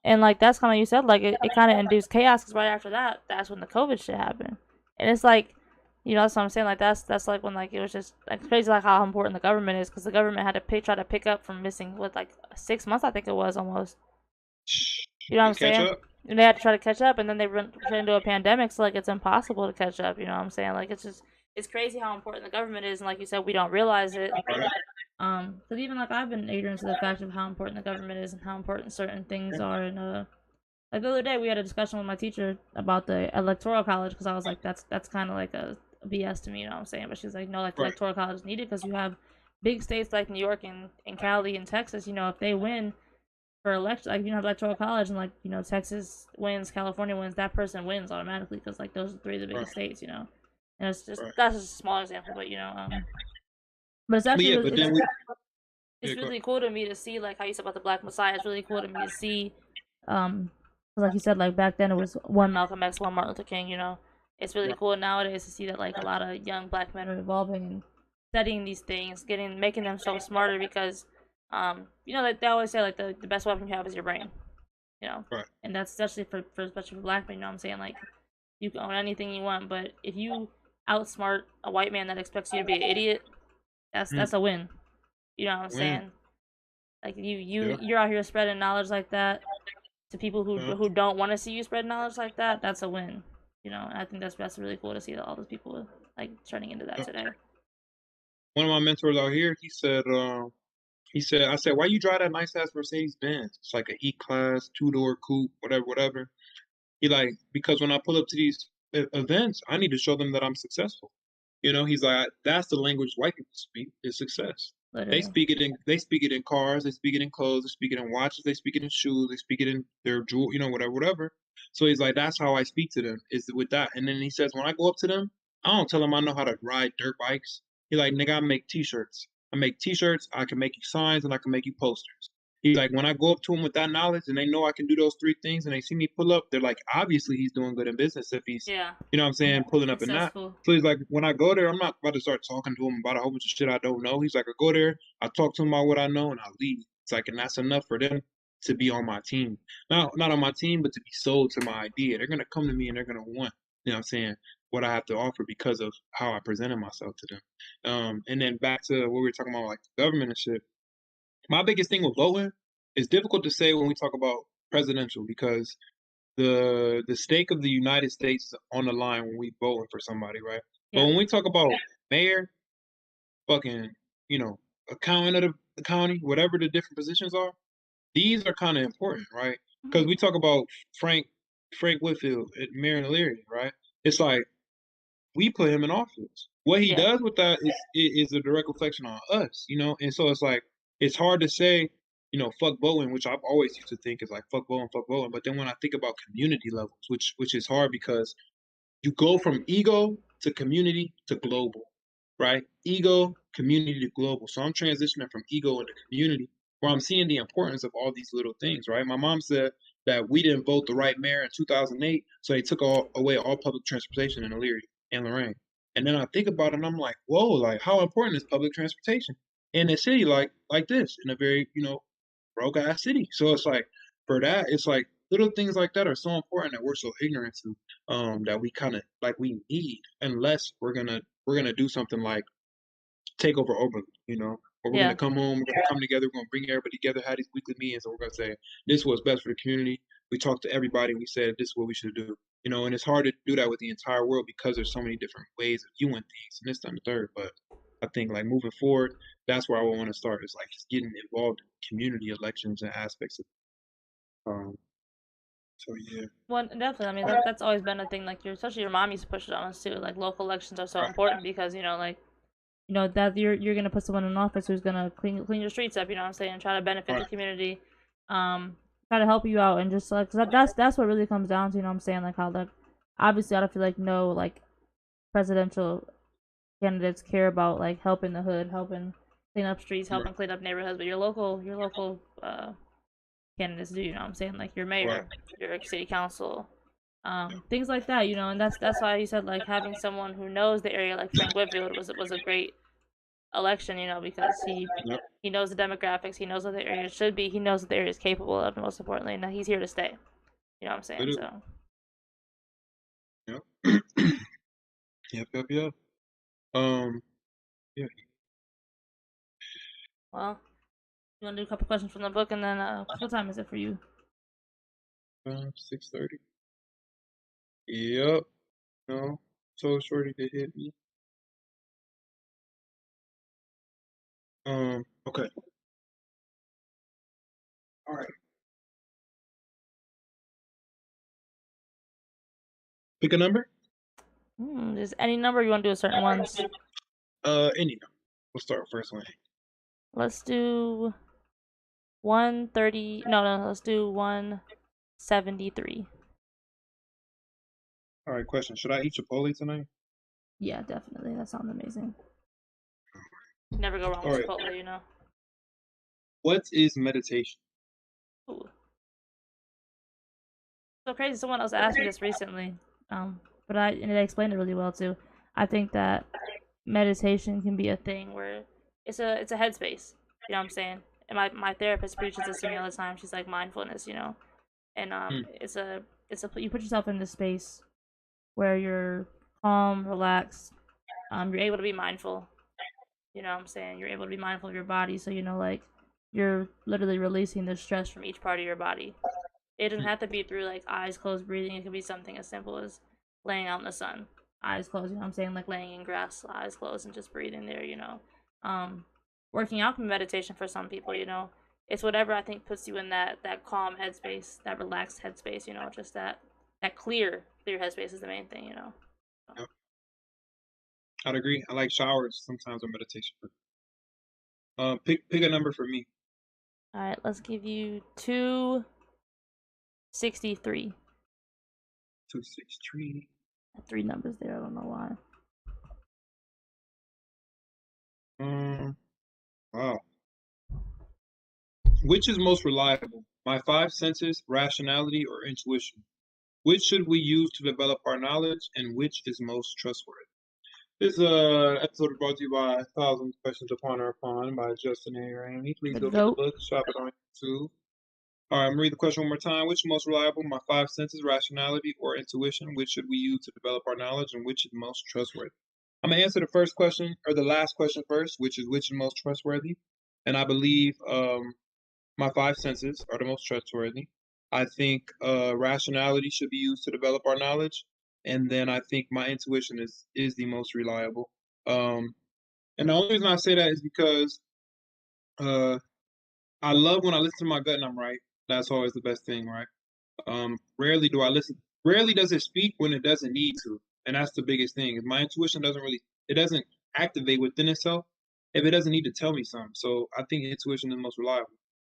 And like that's kind of you said, like it kind of induced chaos because right after that, that's when the COVID shit happened. And it's like, that's what I'm saying. Like that's like when like it was just like crazy like how important the government is because the government had to try to pick up from missing what like 6 months I think it was almost. You know what I'm You catch saying? up? And they had to try to catch up, and then they run into a pandemic, so like it's impossible to catch up. You know what I'm saying? Like it's crazy how important the government is, and like you said, we don't realize it. Right. Because even like I've been ignorant to the fact of how important the government is and how important certain things are. And like the other day we had a discussion with my teacher about the electoral college because I was like, that's kind of like a BS to me. You know what I'm saying? But she's like, no, like the Right. electoral college is needed because you have big states like New York and Cali and Texas. If they win for election, like have electoral college, and like Texas wins, California wins, that person wins automatically because like those are three of the Right. biggest states. And it's just Right. that's just a small example, but it's But actually yeah, really but then we it's yeah, go ahead. really cool to me to see like how you said about the Black Messiah. It's really cool to me to see, 'cause like you said, like back then it was one Malcolm X, one Martin Luther King. It's really Right. cool nowadays to see that like a lot of young Black men are evolving and studying these things, making them so smarter because, like they always say like the best weapon you have is your brain, Right. and that's especially for especially for Black men. You know what I'm saying? Like you can own anything you want, but if you outsmart a white man that expects you to be an idiot, Mm. that's a win. You know what I'm Win. saying? Like Yeah. you're out here spreading knowledge like that to people Uh, who don't want to see you spread knowledge like that. That's a win. And I think that's really cool to see that all those people like turning into that yeah. today. One of my mentors out here, he said, He said, I said, why you drive that nice ass Mercedes Benz? It's like an E class, 2-door coupe, whatever, whatever. He like, because when I pull up to these events, I need to show them that I'm successful. He's like, that's the language white people speak is success. Literally. They speak it in cars, they speak it in clothes, they speak it in watches, they speak it in shoes, they speak it in their jewel, whatever, whatever. So he's like, that's how I speak to them, is with that. And then he says, when I go up to them, I don't tell them I know how to ride dirt bikes. He like, nigga, I make t-shirts. I make t-shirts, I can make you signs, and I can make you posters. He's like, when I go up to him with that knowledge and they know I can do those three things and they see me pull up, they're like, obviously he's doing good in business if he's, Yeah. what I'm saying, pulling up in that. Successful. So he's like, when I go there, I'm not about to start talking to him about a whole bunch of shit I don't know. He's like, I go there, I talk to him about what I know, and I leave. It's like, and that's enough for them to be on my team. Not on my team, but to be sold to my idea. They're gonna come to me and they're gonna want, what I'm saying, what I have to offer because of how I presented myself to them. And then back to what we were talking about, like the government and shit. My biggest thing with voting is difficult to say when we talk about presidential because the stake of the United States is on the line when we voting for somebody, right? But Yeah. when we talk about mayor, fucking, accountant of the county, whatever the different positions are, these are kind of important, right? Because we talk about Frank Whitfield at Marion Leary, right? It's like we put him in office. What he Yeah. does with that is a direct reflection on us, and so it's like it's hard to say, fuck voting, which I've always used to think is like fuck voting. But then when I think about community levels, which is hard because you go from ego to community to global, right? Ego, community to global. So I'm transitioning from ego into community where I'm seeing the importance of all these little things, right? My mom said that we didn't vote the right mayor in 2008, so they took away all public transportation in Elyria and Lorraine. And then I think about it and I'm like, whoa, like how important is public transportation in a city like this, in a very, broke ass city? So it's like for that, it's like little things like that are so important that we're so ignorant to that we kind of like we need unless we're gonna do something like take over Oberlin, or we're gonna Yeah. come home, we're gonna come together, we're gonna bring everybody together, have these weekly meetings, and we're gonna say this is what's best for the community. We talked to everybody, and we said this is what we should do. And it's hard to do that with the entire world because there's so many different ways of viewing things, and this, that, and the third. But I think like moving forward, that's where I want to start is like just getting involved in community elections and aspects of. So yeah. Well, definitely. I mean, that's always been a thing. Like, especially your mom used to push it on us too. Like, local elections are so important because like, that you're gonna put someone in office who's gonna clean your streets up. You know what I'm saying? Try to benefit the community, try to help you out, and just like 'cause that's what really comes down to. You know what I'm saying? Like how like obviously I don't feel like no like presidential candidates care about like helping the hood, helping clean up streets, helping clean up neighborhoods, but your local candidates do. You know what I'm saying? Like your mayor, your city council, things like that. And that's why you said like having someone who knows the area like Frank Whitfield was a great election, because he knows the demographics, he knows what the area should be, he knows what the area is capable of, and most importantly, and that he's here to stay. You know what I'm saying? So, Yep. Yep. Yeah. well, you want to do a couple questions from the book, and then what time is it for you? 6:30. Yep. No. So shorty to hit me. Okay. All right. Pick a number. Just any number you want to do a certain ones. Any number. We'll start first one. Let's do 130. No, let's do 173. All right. Question: should I eat Chipotle tonight? Yeah, definitely. That sounds amazing. Never go wrong with Chipotle. What is meditation? Ooh. So crazy. Someone else asked me this recently, but they explained it really well too. I think that meditation can be a thing where it's a headspace. You know what I'm saying? And my therapist preaches this to me all the time. She's like mindfulness, and it's a you put yourself in this space where you're calm, relaxed. You're able to be mindful. You know what I'm saying? You're able to be mindful of your body, so like you're literally releasing the stress from each part of your body. It doesn't have to be through like eyes closed breathing. It could be something as simple as laying out in the sun, eyes closed. You know what I'm saying? Like laying in grass, eyes closed, and just breathing there. Um, working out can be meditation for some people. It's whatever I think puts you in that calm headspace, that relaxed headspace. Just that clear headspace is the main thing. Yep. I'd agree. I like showers sometimes or meditation. Pick a number for me. All right, let's give you 263. 263. 3 numbers there. I don't know why. Wow. Which is most reliable? My five senses, rationality, or intuition? Which should we use to develop our knowledge, and which is most trustworthy? This episode is brought to you by 1,000 Questions to Ponder Upon by Justin A. Ramey. Please The go get the goat. book, shop it on YouTube. All right, I'm gonna read the question one more time. Which is most reliable? My five senses, rationality, or intuition? Which should we use to develop our knowledge, and which is most trustworthy? I'm gonna answer the first question or the last question first, which is most trustworthy. And I believe my five senses are the most trustworthy. I think rationality should be used to develop our knowledge, and then I think my intuition is the most reliable. And the only reason I say that is because uh, I love when I listen to my gut and I'm right. That's always the best thing, right? Rarely do I listen. Rarely does it speak when it doesn't need to, and that's the biggest thing. My intuition it doesn't activate within itself if it doesn't need to tell me something. So I think intuition is the most reliable.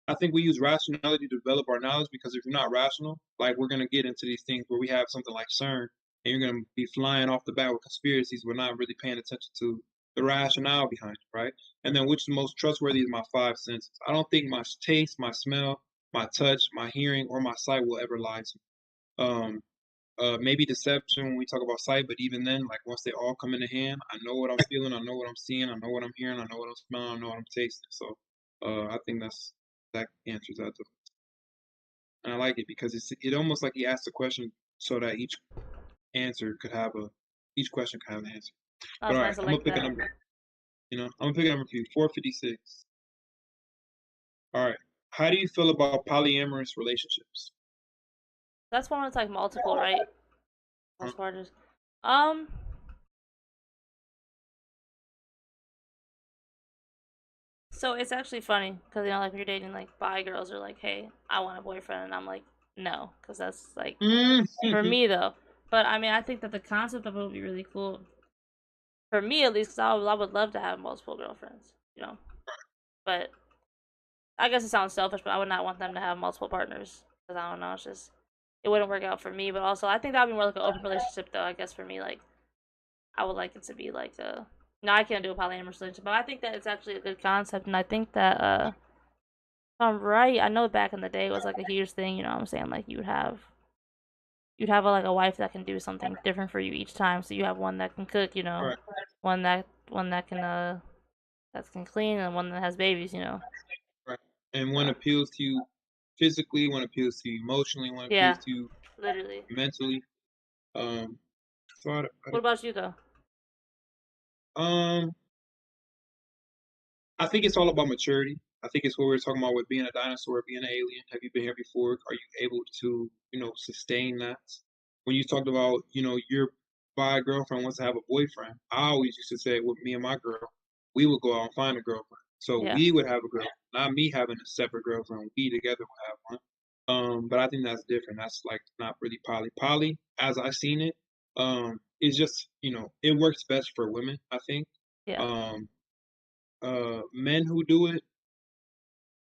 I think we use rationality to develop our knowledge because if you're not rational, like we're gonna get into these things where we have something like CERN, and you're gonna be flying off the bat with conspiracies. We're not really paying attention to the rationale behind it, right? And then which is most trustworthy is my five senses. I don't think my taste, my smell, my touch, my hearing, or my sight will ever lie to me. Maybe deception when we talk about sight, but even then, like once they all come into hand, I know what I'm feeling, I know what I'm seeing, I know what I'm hearing, I know what I'm smelling, I know what I'm tasting. So, I think that answers that. And I like it because it almost like he asked a question so that each question could have an answer. Oh, But it's all nice right, to I'm gonna like pick a that. number. I'm gonna pick a number for you, 456. All right. How do you feel about polyamorous relationships? That's one that's like multiple, right? Huh? As far as um, so it's actually funny because like when you're dating like bi girls are like, hey, I want a boyfriend, and I'm like, no, because that's like for me though. But I mean, I think that the concept of it would be really cool for me at least, because I would love to have multiple girlfriends. But I guess it sounds selfish, but I would not want them to have multiple partners because I don't know, it's just it wouldn't work out for me. But also, I think that would be more like an open relationship, though. I guess for me, like I would like it to be like a. No, I can't do a polyamorous relationship, but I think that it's actually a good concept, and I think that if I'm right, I know back in the day it was like a huge thing. You know what I'm saying? Like you'd have like a wife that can do something different for you each time. So you have one that can cook, Right, one that can clean, and one that has babies. right. And one So appeals to you physically, one appeals to you emotionally, one appeals yeah, to you literally. mentally. Um, so What about you though? um, I think it's all about maturity. I think it's what we were talking about with being a dinosaur, being an alien. Have you been here before? Are you able to, sustain that? When you talked about, your bi girlfriend wants to have a boyfriend, I always used to say with me and my girl, we would go out and find a girlfriend. So Yeah, we would have a girlfriend, not me having a separate girlfriend. We together would have one. But I think that's different. That's like not really poly. Poly, as I seen it, is just, it works best for women, I think. yeah, Um, Men who do it,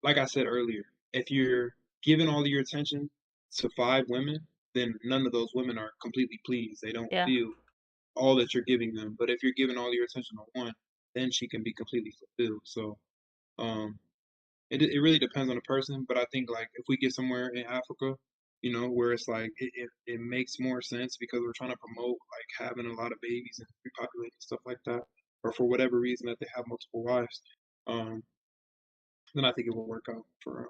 like I said earlier, if you're giving all of your attention to five women, then none of those women are completely pleased. They don't yeah, feel all that you're giving them. But if you're giving all your attention to one, then she can be completely fulfilled. So um, it really depends on the person. But I think like if we get somewhere in Africa, where it's like it makes more sense because we're trying to promote like having a lot of babies and repopulating stuff like that, or for whatever reason that they have multiple wives. Um, then I think it will work out for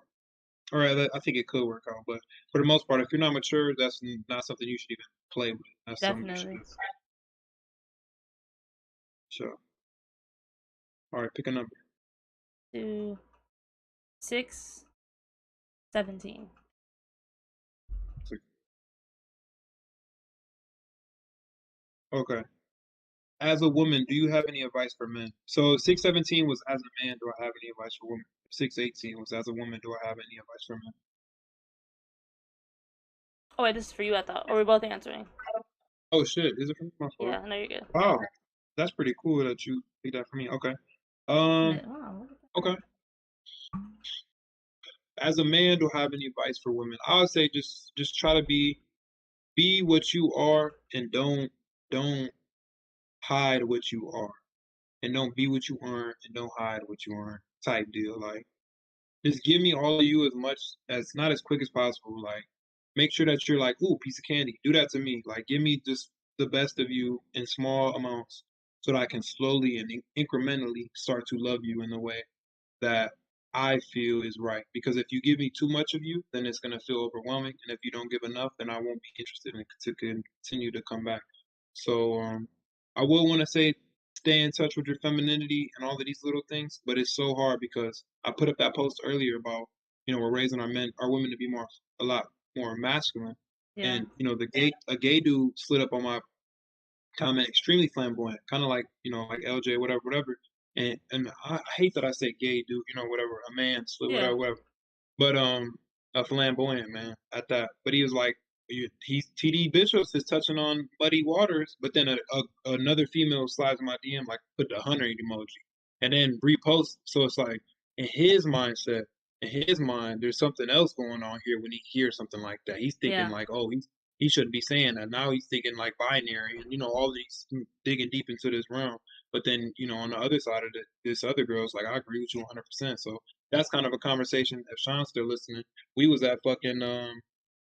or I think it could work out. But for the most part, if you're not mature, that's not something you should even play with. That's something you should definitely. just show. All right, pick a number. 2, 6, 17. Okay. as a woman, do you have any advice for men? So 617 was as a man, do I have any advice for women? 618 was as a woman, do I have any advice for men? Oh wait, this is for you, I thought. Or we're both answering. Oh shit, is it from my fault? Yeah, no, you're good. Wow, that's pretty cool that you picked that for me. Okay. Wow, Okay. As a man, do I have any advice for women? I would say just try to be what you are and don't hide what you are. And don't be what you aren't and don't hide what you aren't type deal. Like just give me all of you as much as not as quick as possible. Like make sure that you're like, ooh, piece of candy. Do that to me. Like give me just the best of you in small amounts so that I can slowly and incrementally start to love you in the way that I feel is right. Because if you give me too much of you, then it's gonna feel overwhelming. And if you don't give enough, then I won't be interested in to continue to come back. So I will want to say stay in touch with your femininity and all of these little things, but it's so hard because I put up that post earlier about, we're raising our women to be a lot more masculine. yeah. And a gay dude slid up on my comment extremely flamboyant, kind of like like LJ, whatever, whatever. And I hate that I say gay dude, whatever, a man, Yeah. whatever, whatever. But a flamboyant man at that. But he was like, he's TD Bishops is touching on muddy waters, but then another female slides in my DM like put the 100 emoji, and then repost. So it's like in his mindset, in his mind, there's something else going on here when he hears something like that. He's thinking Yeah. like, oh, he shouldn't be saying that. Now he's thinking like binary and all these digging deep into this realm. But then on the other side of this other girl's like, I agree with you 100%. So that's kind of a conversation. If Sean's still listening, we was at fucking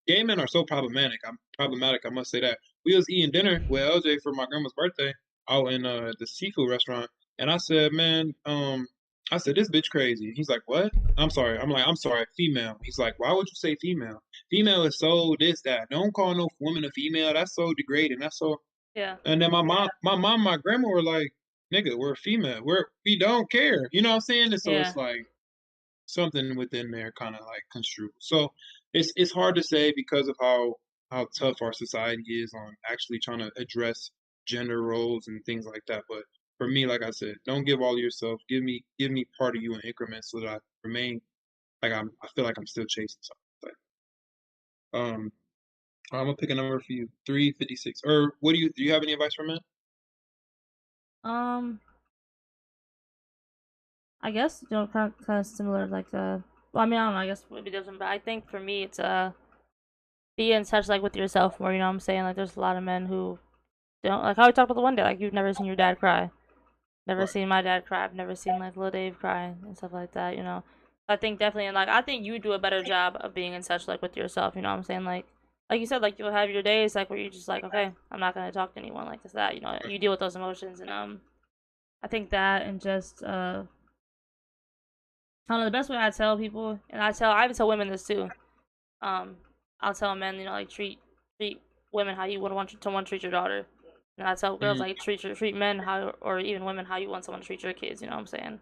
gay men are so problematic. I'm problematic. I must say that we was eating dinner with LJ for my grandma's birthday out in the seafood restaurant, and I said, man, I said this bitch crazy. He's like, what? I'm sorry. I'm like, I'm sorry, female. He's like, why would you say female? Female is so this that. Don't call no woman a female. That's so degrading. That's so. Yeah. And then my grandma were like, nigga, we're female. We don't care. You know what I'm saying? And so Yeah. it's like something within there kind of like construed. So it's hard to say because of how tough our society is on actually trying to address gender roles and things like that. But for me, like I said, don't give all of yourself. Give me part of you in increments so that I remain like I feel like I'm still chasing something. Um, I'm gonna pick a number for you, 356. Or what do you have any advice for men? Um, I guess kind of similar. Like well, I mean, I don't know. I guess it would be different, but I think for me, it's be in touch like with yourself more. You know what I'm saying? Like, there's a lot of men who don't like how we talked about the one day. Like, you've never seen your dad cry. Never Right. seen my dad cry. I've never seen like little Dave cry and stuff like that. You know, I think definitely, and like I think you do a better job of being in touch like with yourself. You know what I'm saying? Like you said, like you'll have your days like where you're just like, okay, I'm not gonna talk to anyone like this that. You know, Right. you deal with those emotions, and I think that and just I don't know the best way I tell people, and I even tell women this too. Um, I'll tell men, you know, like treat women how you would want someone to treat your daughter. And I tell girls Mm, like treat men how or even women how you want someone to treat your kids. You know what I'm saying?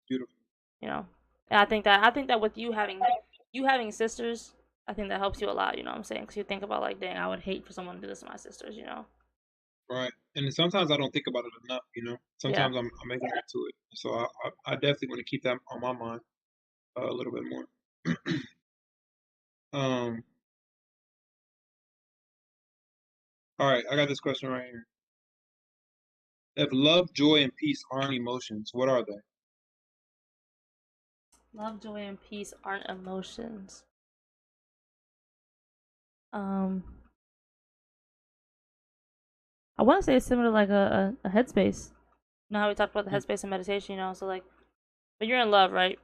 beautiful. You know, and I think that with you having sisters, I think that helps you a lot. You know what I'm saying? Because you think about like, dang, I would hate for someone to do this to my sisters. You know? Right. And sometimes I don't think about it enough. Yeah. Sometimes I'm ignorant to it. So I definitely want to keep that on my mind a little bit more. um, all right, I got this question right here. If love, joy, and peace aren't emotions, what are they? Love, joy, and peace aren't emotions. Um, I want to say it's similar to like a headspace. You know how we talked about the Mm, headspace and meditation. You know, so like when you're in love, right?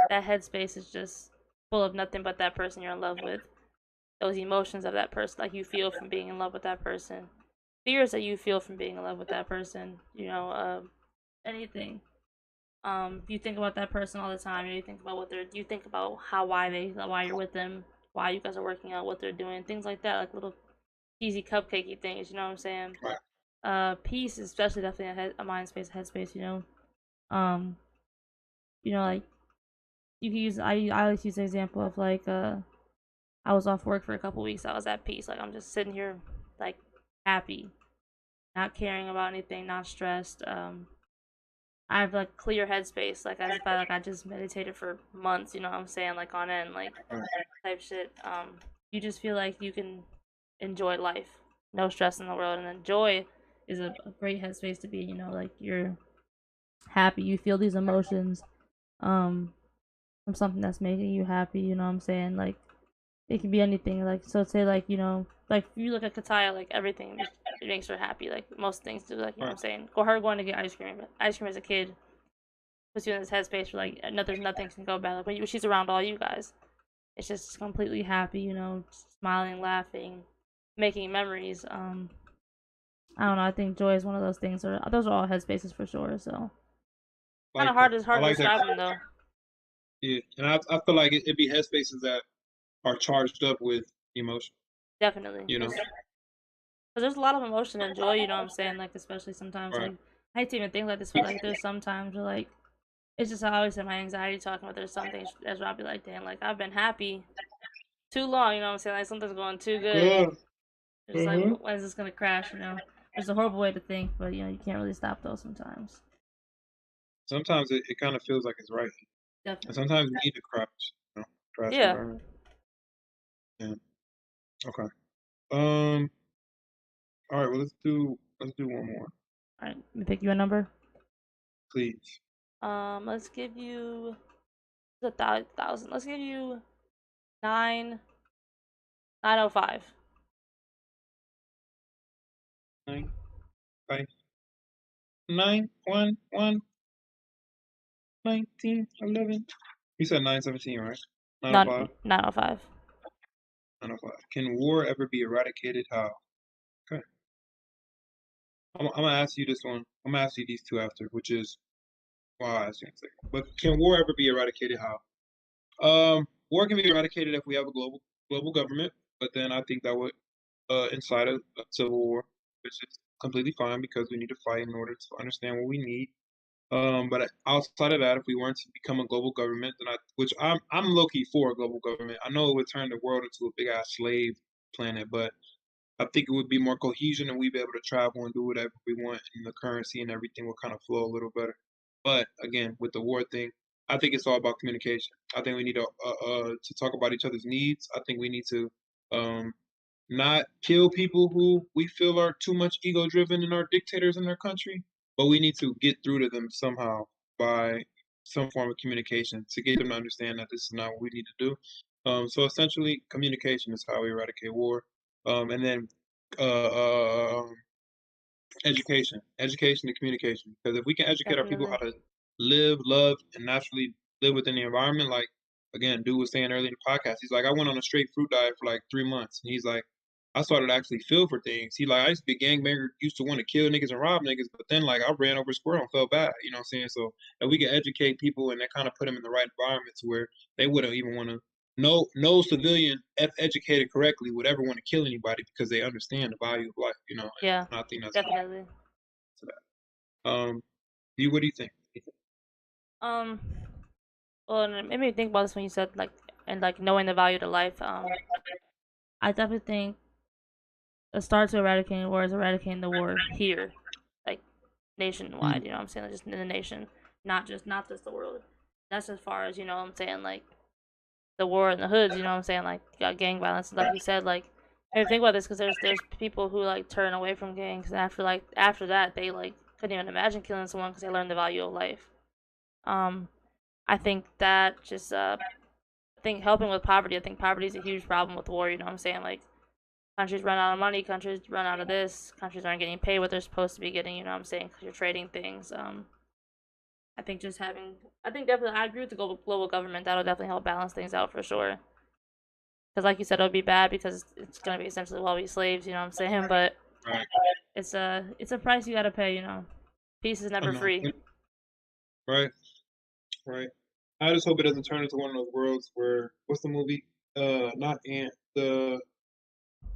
That headspace is just full of nothing but that person you're in love with. Those emotions of that person, like you feel from being in love with that person, fears that you feel from being in love with that person. You know, anything. You think about that person all the time. You think about you think about why you're with them, why you guys are working out, what they're doing, things like that, like little cheesy cupcakey things. You know what I'm saying? right. Peace is especially definitely a mind space, a headspace. Um, like you can use I always use the example of like I was off work for a couple weeks. I was at peace. Like I'm just sitting here like happy. not caring about anything, not stressed. I have like clear headspace. Like I felt like I just meditated for months. You know what I'm saying? Like on end, like Right. type shit. You just feel like you can enjoy life, no stress in the world, and then joy is a great headspace to be. You know, like you're happy, you feel these emotions, um, from something that's making you happy. You know what I'm saying? Like it can be anything. Like so, say like like if you look at Kataya, like everything it makes her happy. Like most things do. Like you know what Right. I'm saying? Go her going to get ice cream as a kid puts you in this headspace where like no, there's nothing can go bad. Like when she's around all you guys, it's just completely happy. You know, smiling, laughing, making memories. I don't know. I think joy is one of those things. Or those are all headspaces for sure. So kind of Like hard. that. It's I hard to like that. describe them though. Yeah, and I feel like it'd be headspaces that are charged up with emotion. Definitely, You know. because there's a lot of emotion and joy. You know what I'm saying? Like especially sometimes Right. like I hate to even think like this, but like there's sometimes where like it's just I always have my anxiety talking about. There's some things as I'll be like, damn, like I've been happy too long. You know what I'm saying? Like something's going too good. Yeah. It's just like Uh-huh. when is this gonna crash? You know, it's a horrible way to think, but you know you can't really stop those sometimes. Sometimes it kind of feels like it's right, and Definitely. sometimes we need to crash. You know, crash Yeah. environment. Yeah. Okay. Um. All right. Well, let's do one more, All right. Let me pick you a number. please. Let's give you thousand. Let's give you 905. 9, 5, 9, 1, 1, 19, 11. You said 917, right? No, 905. 905. 905. Can war ever be eradicated? How? Okay. I'm gonna ask you this one. I'm gonna ask you these two after, which is well, I'll ask you in a second. But can war ever be eradicated? How? War can be eradicated if we have a global government, but then I think that would incite a civil war, which is completely fine because we need to fight in order to understand what we need. But outside of that, if we weren't to become a global government, then which I'm low key for a global government. I know it would turn the world into a big ass slave planet, but I think it would be more cohesion and we'd be able to travel and do whatever we want and the currency and everything will kind of flow a little better. But again, with the war thing, I think it's all about communication. I think we need to talk about each other's needs. I think we need to um, not kill people who we feel are too much ego driven and are dictators in their country, but we need to get through to them somehow by some form of communication to get them to understand that this is not what we need to do. So essentially, communication is how we eradicate war. And then uh, uh, education and communication. Because if we can educate our people how Definitely. to live, love, and naturally live within the environment, like again, dude was saying earlier in the podcast, he's like, I went on a straight fruit diet for like 3 months, and he's like, I started to actually feel for things. He like, I used to be a gangbanger, used to want to kill niggas and rob niggas, but then like I ran over a squirrel and felt bad. You know what I'm saying? So if we can educate people and that kind of put them in the right environment to where they wouldn't even want to. No civilian, if educated correctly, would ever want to kill anybody because they understand the value of life. You know, Yeah. and I think that's Definitely. to that. You what do you think? Um. Well, and it made me think about this when you said like and like knowing the value to life. I definitely think a start to eradicating war is eradicating the war here, like nationwide. Mm, You know what I'm saying? Like, just in the nation, not just the world. That's as far as you know what I'm saying. Like the war in the hoods. You know what I'm saying? Like you got gang violence. Like you said, like I mean, think about this because there's people who like turn away from gangs and after that they like couldn't even imagine killing someone because they learned the value of life. Um, I think that just I think helping with poverty. I think poverty is a huge problem with war. You know what I'm saying? Like countries run out of money, countries run out of this, countries aren't getting paid what they're supposed to be getting. You know what I'm saying? Because you're trading things. I think just having, I think definitely, I agree with the global government. That'll definitely help balance things out for sure. Because like you said, it'll be bad because it's gonna be essentially we'll be slaves. You know what I'm saying? But right. it's a price you gotta pay. You know, peace is I never know. free. Right. Right. I just hope it doesn't turn into one of those worlds where what's the movie? Not Ant. The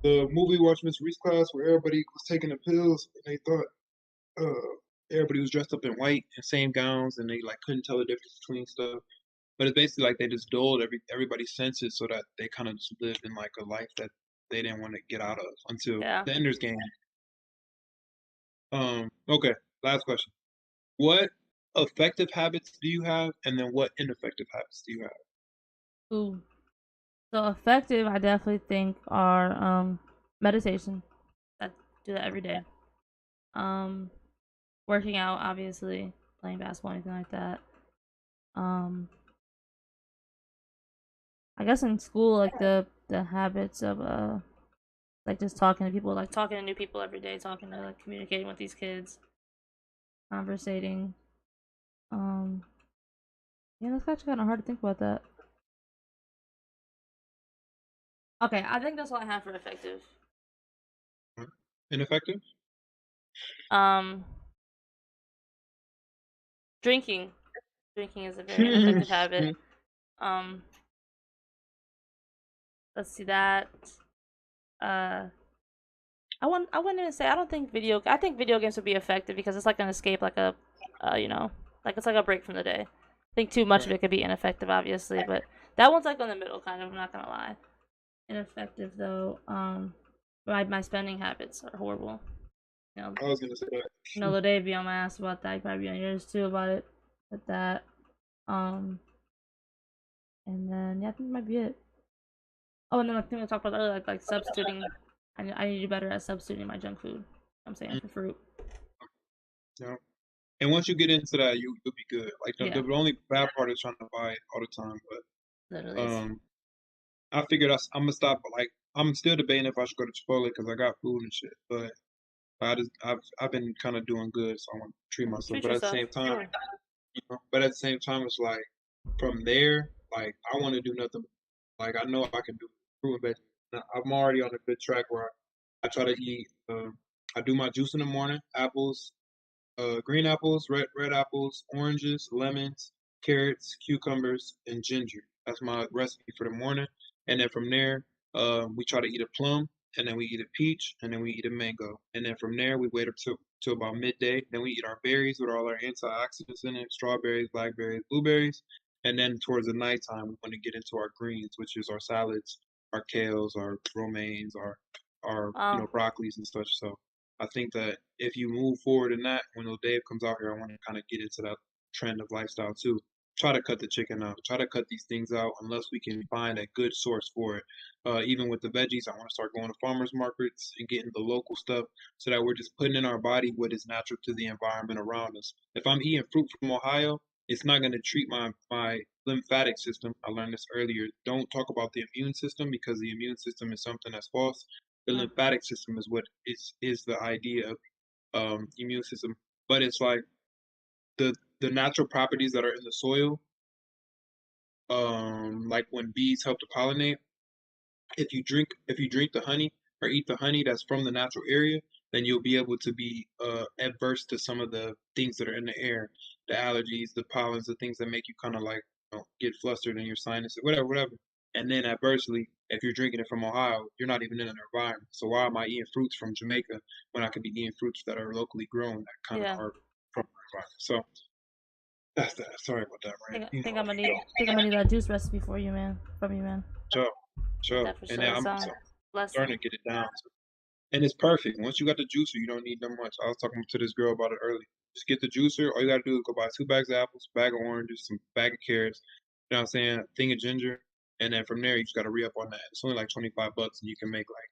movie watched Mr. Reese class where everybody was taking the pills and they thought everybody was dressed up in white and same gowns and they like couldn't tell the difference between stuff. But it's basically like they just dulled everybody's senses so that they kind of just lived in like a life that they didn't want to get out of until Yeah, the Ender's Game. Okay, last question. What effective habits do you have, and then what ineffective habits do you have? Ooh. So effective, I definitely think are meditation. I do that every day. Um, Working out, obviously, playing basketball, anything like that. Um, I guess in school, like the habits of like just talking to people, like talking to new people every day, talking to like communicating with these kids, conversating. Um, yeah, that's actually kind of hard to think about that. Okay, I think that's all I have for effective. Ineffective? Um, Drinking. Drinking is a very ineffective habit. Um, let's see that. Uh, I wouldn't even say I don't think video. I think video games would be effective because it's like an escape, like a, you know, like it's like a break from the day. I think too much of Right. it could be ineffective, obviously, but that one's like on the middle, kind of. I'm not gonna lie. Ineffective though. My spending habits are horrible. You know, I was gonna say that. Lil be on my ass about that. You probably be on yours too about it. With that. Um, and then yeah, I think that might be it. Oh, and then I think we talked about earlier, like substituting. I need to do better at substituting my junk food. I'm saying Mm, for fruit. yeah. And once you get into that, you'll be good. Like Yeah, the only bad part is trying to buy it all the time. But literally. I figured I'm gonna stop. Like I'm still debating if I should go to Chipotle because I got food and shit. But I've been kind of doing good, so I want to treat myself. Treat But at the yourself, same for time, sure. but at the same time, it's like from there, like I want to do nothing. Like I know I can do fruit and veg. I'm already on a good track where I try to eat. I do my juice in the morning, apples, green apples, red apples, oranges, lemons, carrots, cucumbers, and ginger. That's my recipe for the morning. And then from there, we try to eat a plum, and then we eat a peach, and then we eat a mango. And then from there, we wait up till about midday. Then we eat our berries with all our antioxidants in it: strawberries, blackberries, blueberries. And then towards the nighttime, we want to get into our greens, which is our salads, our kales, our romaines, our Wow. broccolis and such. So I think that if you move forward in that, when Dave comes out here, I want to kind of get into that trend of lifestyle too. Try to cut the chicken out. Try to cut these things out unless we can find a good source for it. Even with the veggies, I want to start going to farmers markets and getting the local stuff so that we're just putting in our body what is natural to the environment around us. If I'm eating fruit from Ohio, it's not going to treat my lymphatic system. I learned this earlier. Don't talk about the immune system because the immune system is something that's false. The Mm. lymphatic system is what is the idea of immune system, but it's like the natural properties that are in the soil, like when bees help to pollinate. If you drink the honey or eat the honey that's from the natural area, then you'll be able to be adverse to some of the things that are in the air, the allergies, the pollens, the things that make you kind of like get flustered in your sinuses, whatever, whatever. And then adversely, if you're drinking it from Ohio, you're not even in an environment. So why am I eating fruits from Jamaica when I could be eating fruits that are locally grown that kind of Yeah. are from our environment? So that's that. Sorry about that, I rant. think, think I'm gonna need that juice recipe for you, man. From you, man. Sure, sure. That for And sure. then It's so I'm blessing. starting to get it down. And it's perfect. Once you got the juicer, you don't need that much. I was talking to this girl about it earlier. Just get the juicer. All you gotta do is go buy 2 bags of apples, bag of oranges, some bag of carrots. You know what I'm saying? A thing of ginger, and then from there you just gotta re up on that. It's only like $25, and you can make like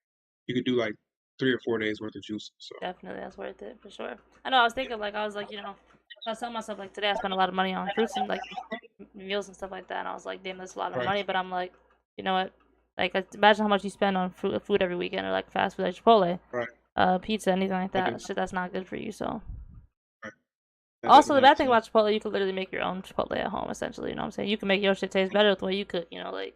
you could do like 3 or 4 days worth of juice. So Definitely, that's worth it for sure. I know. I was thinking like I was like I was telling myself like today I spent a lot of money on fruits and like meals and stuff like that, and I was like, damn, that's a lot of right, money. But I'm like, you know what? Like imagine how much you spend on food every weekend or like fast food like Chipotle, right. pizza, anything like I do. that. Shit, that's not good for you. So Right. That also doesn't the have bad thing to. about Chipotle, you could literally make your own Chipotle at home. Essentially, you know what I'm saying? You can make your shit taste better with the way you cook. You know, like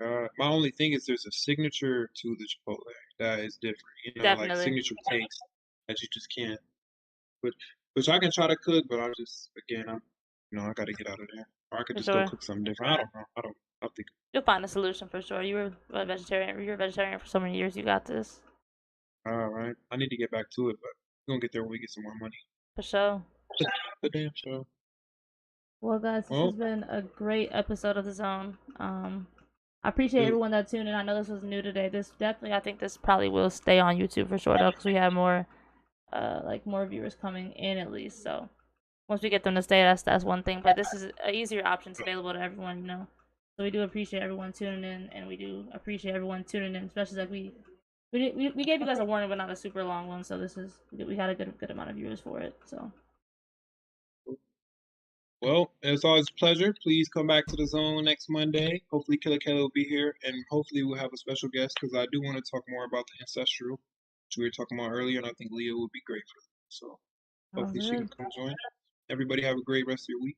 My only thing is there's a signature to the Chipotle that is different. Like definitely signature taste that you just can't. Which which I can try to cook, but I just again I got to get out of there. Or I could for just go sure. cook something different. I don't know. I think. You'll find a solution for sure. You were a vegetarian. You were a vegetarian for so many years. You got this All right. I need to get back to it, but we're gonna get there when we get some more money. for sure. The damn show. Well, guys, this Well, has been a great episode of The Zone. I appreciate dude, everyone that tuned in. I know this was new today. This definitely, I think this probably will stay on YouTube for sure, though, because we have more like more viewers coming in at least. So once we get them to stay, that's one thing. But this is an easier option. It's available to everyone, you know. So we do appreciate everyone tuning in, and we do appreciate everyone tuning in, especially like we gave you guys a warning, but not a super long one. So this is we had a good amount of viewers for it. So Well, it's always a pleasure. Please come back to the zone next Monday. Hopefully, Killa will be here, and hopefully, we'll have a special guest because I do want to talk more about the ancestral, which we were talking about earlier, and I think Leah would be great for that. So hopefully, she can come join. Everybody have a great rest of your week.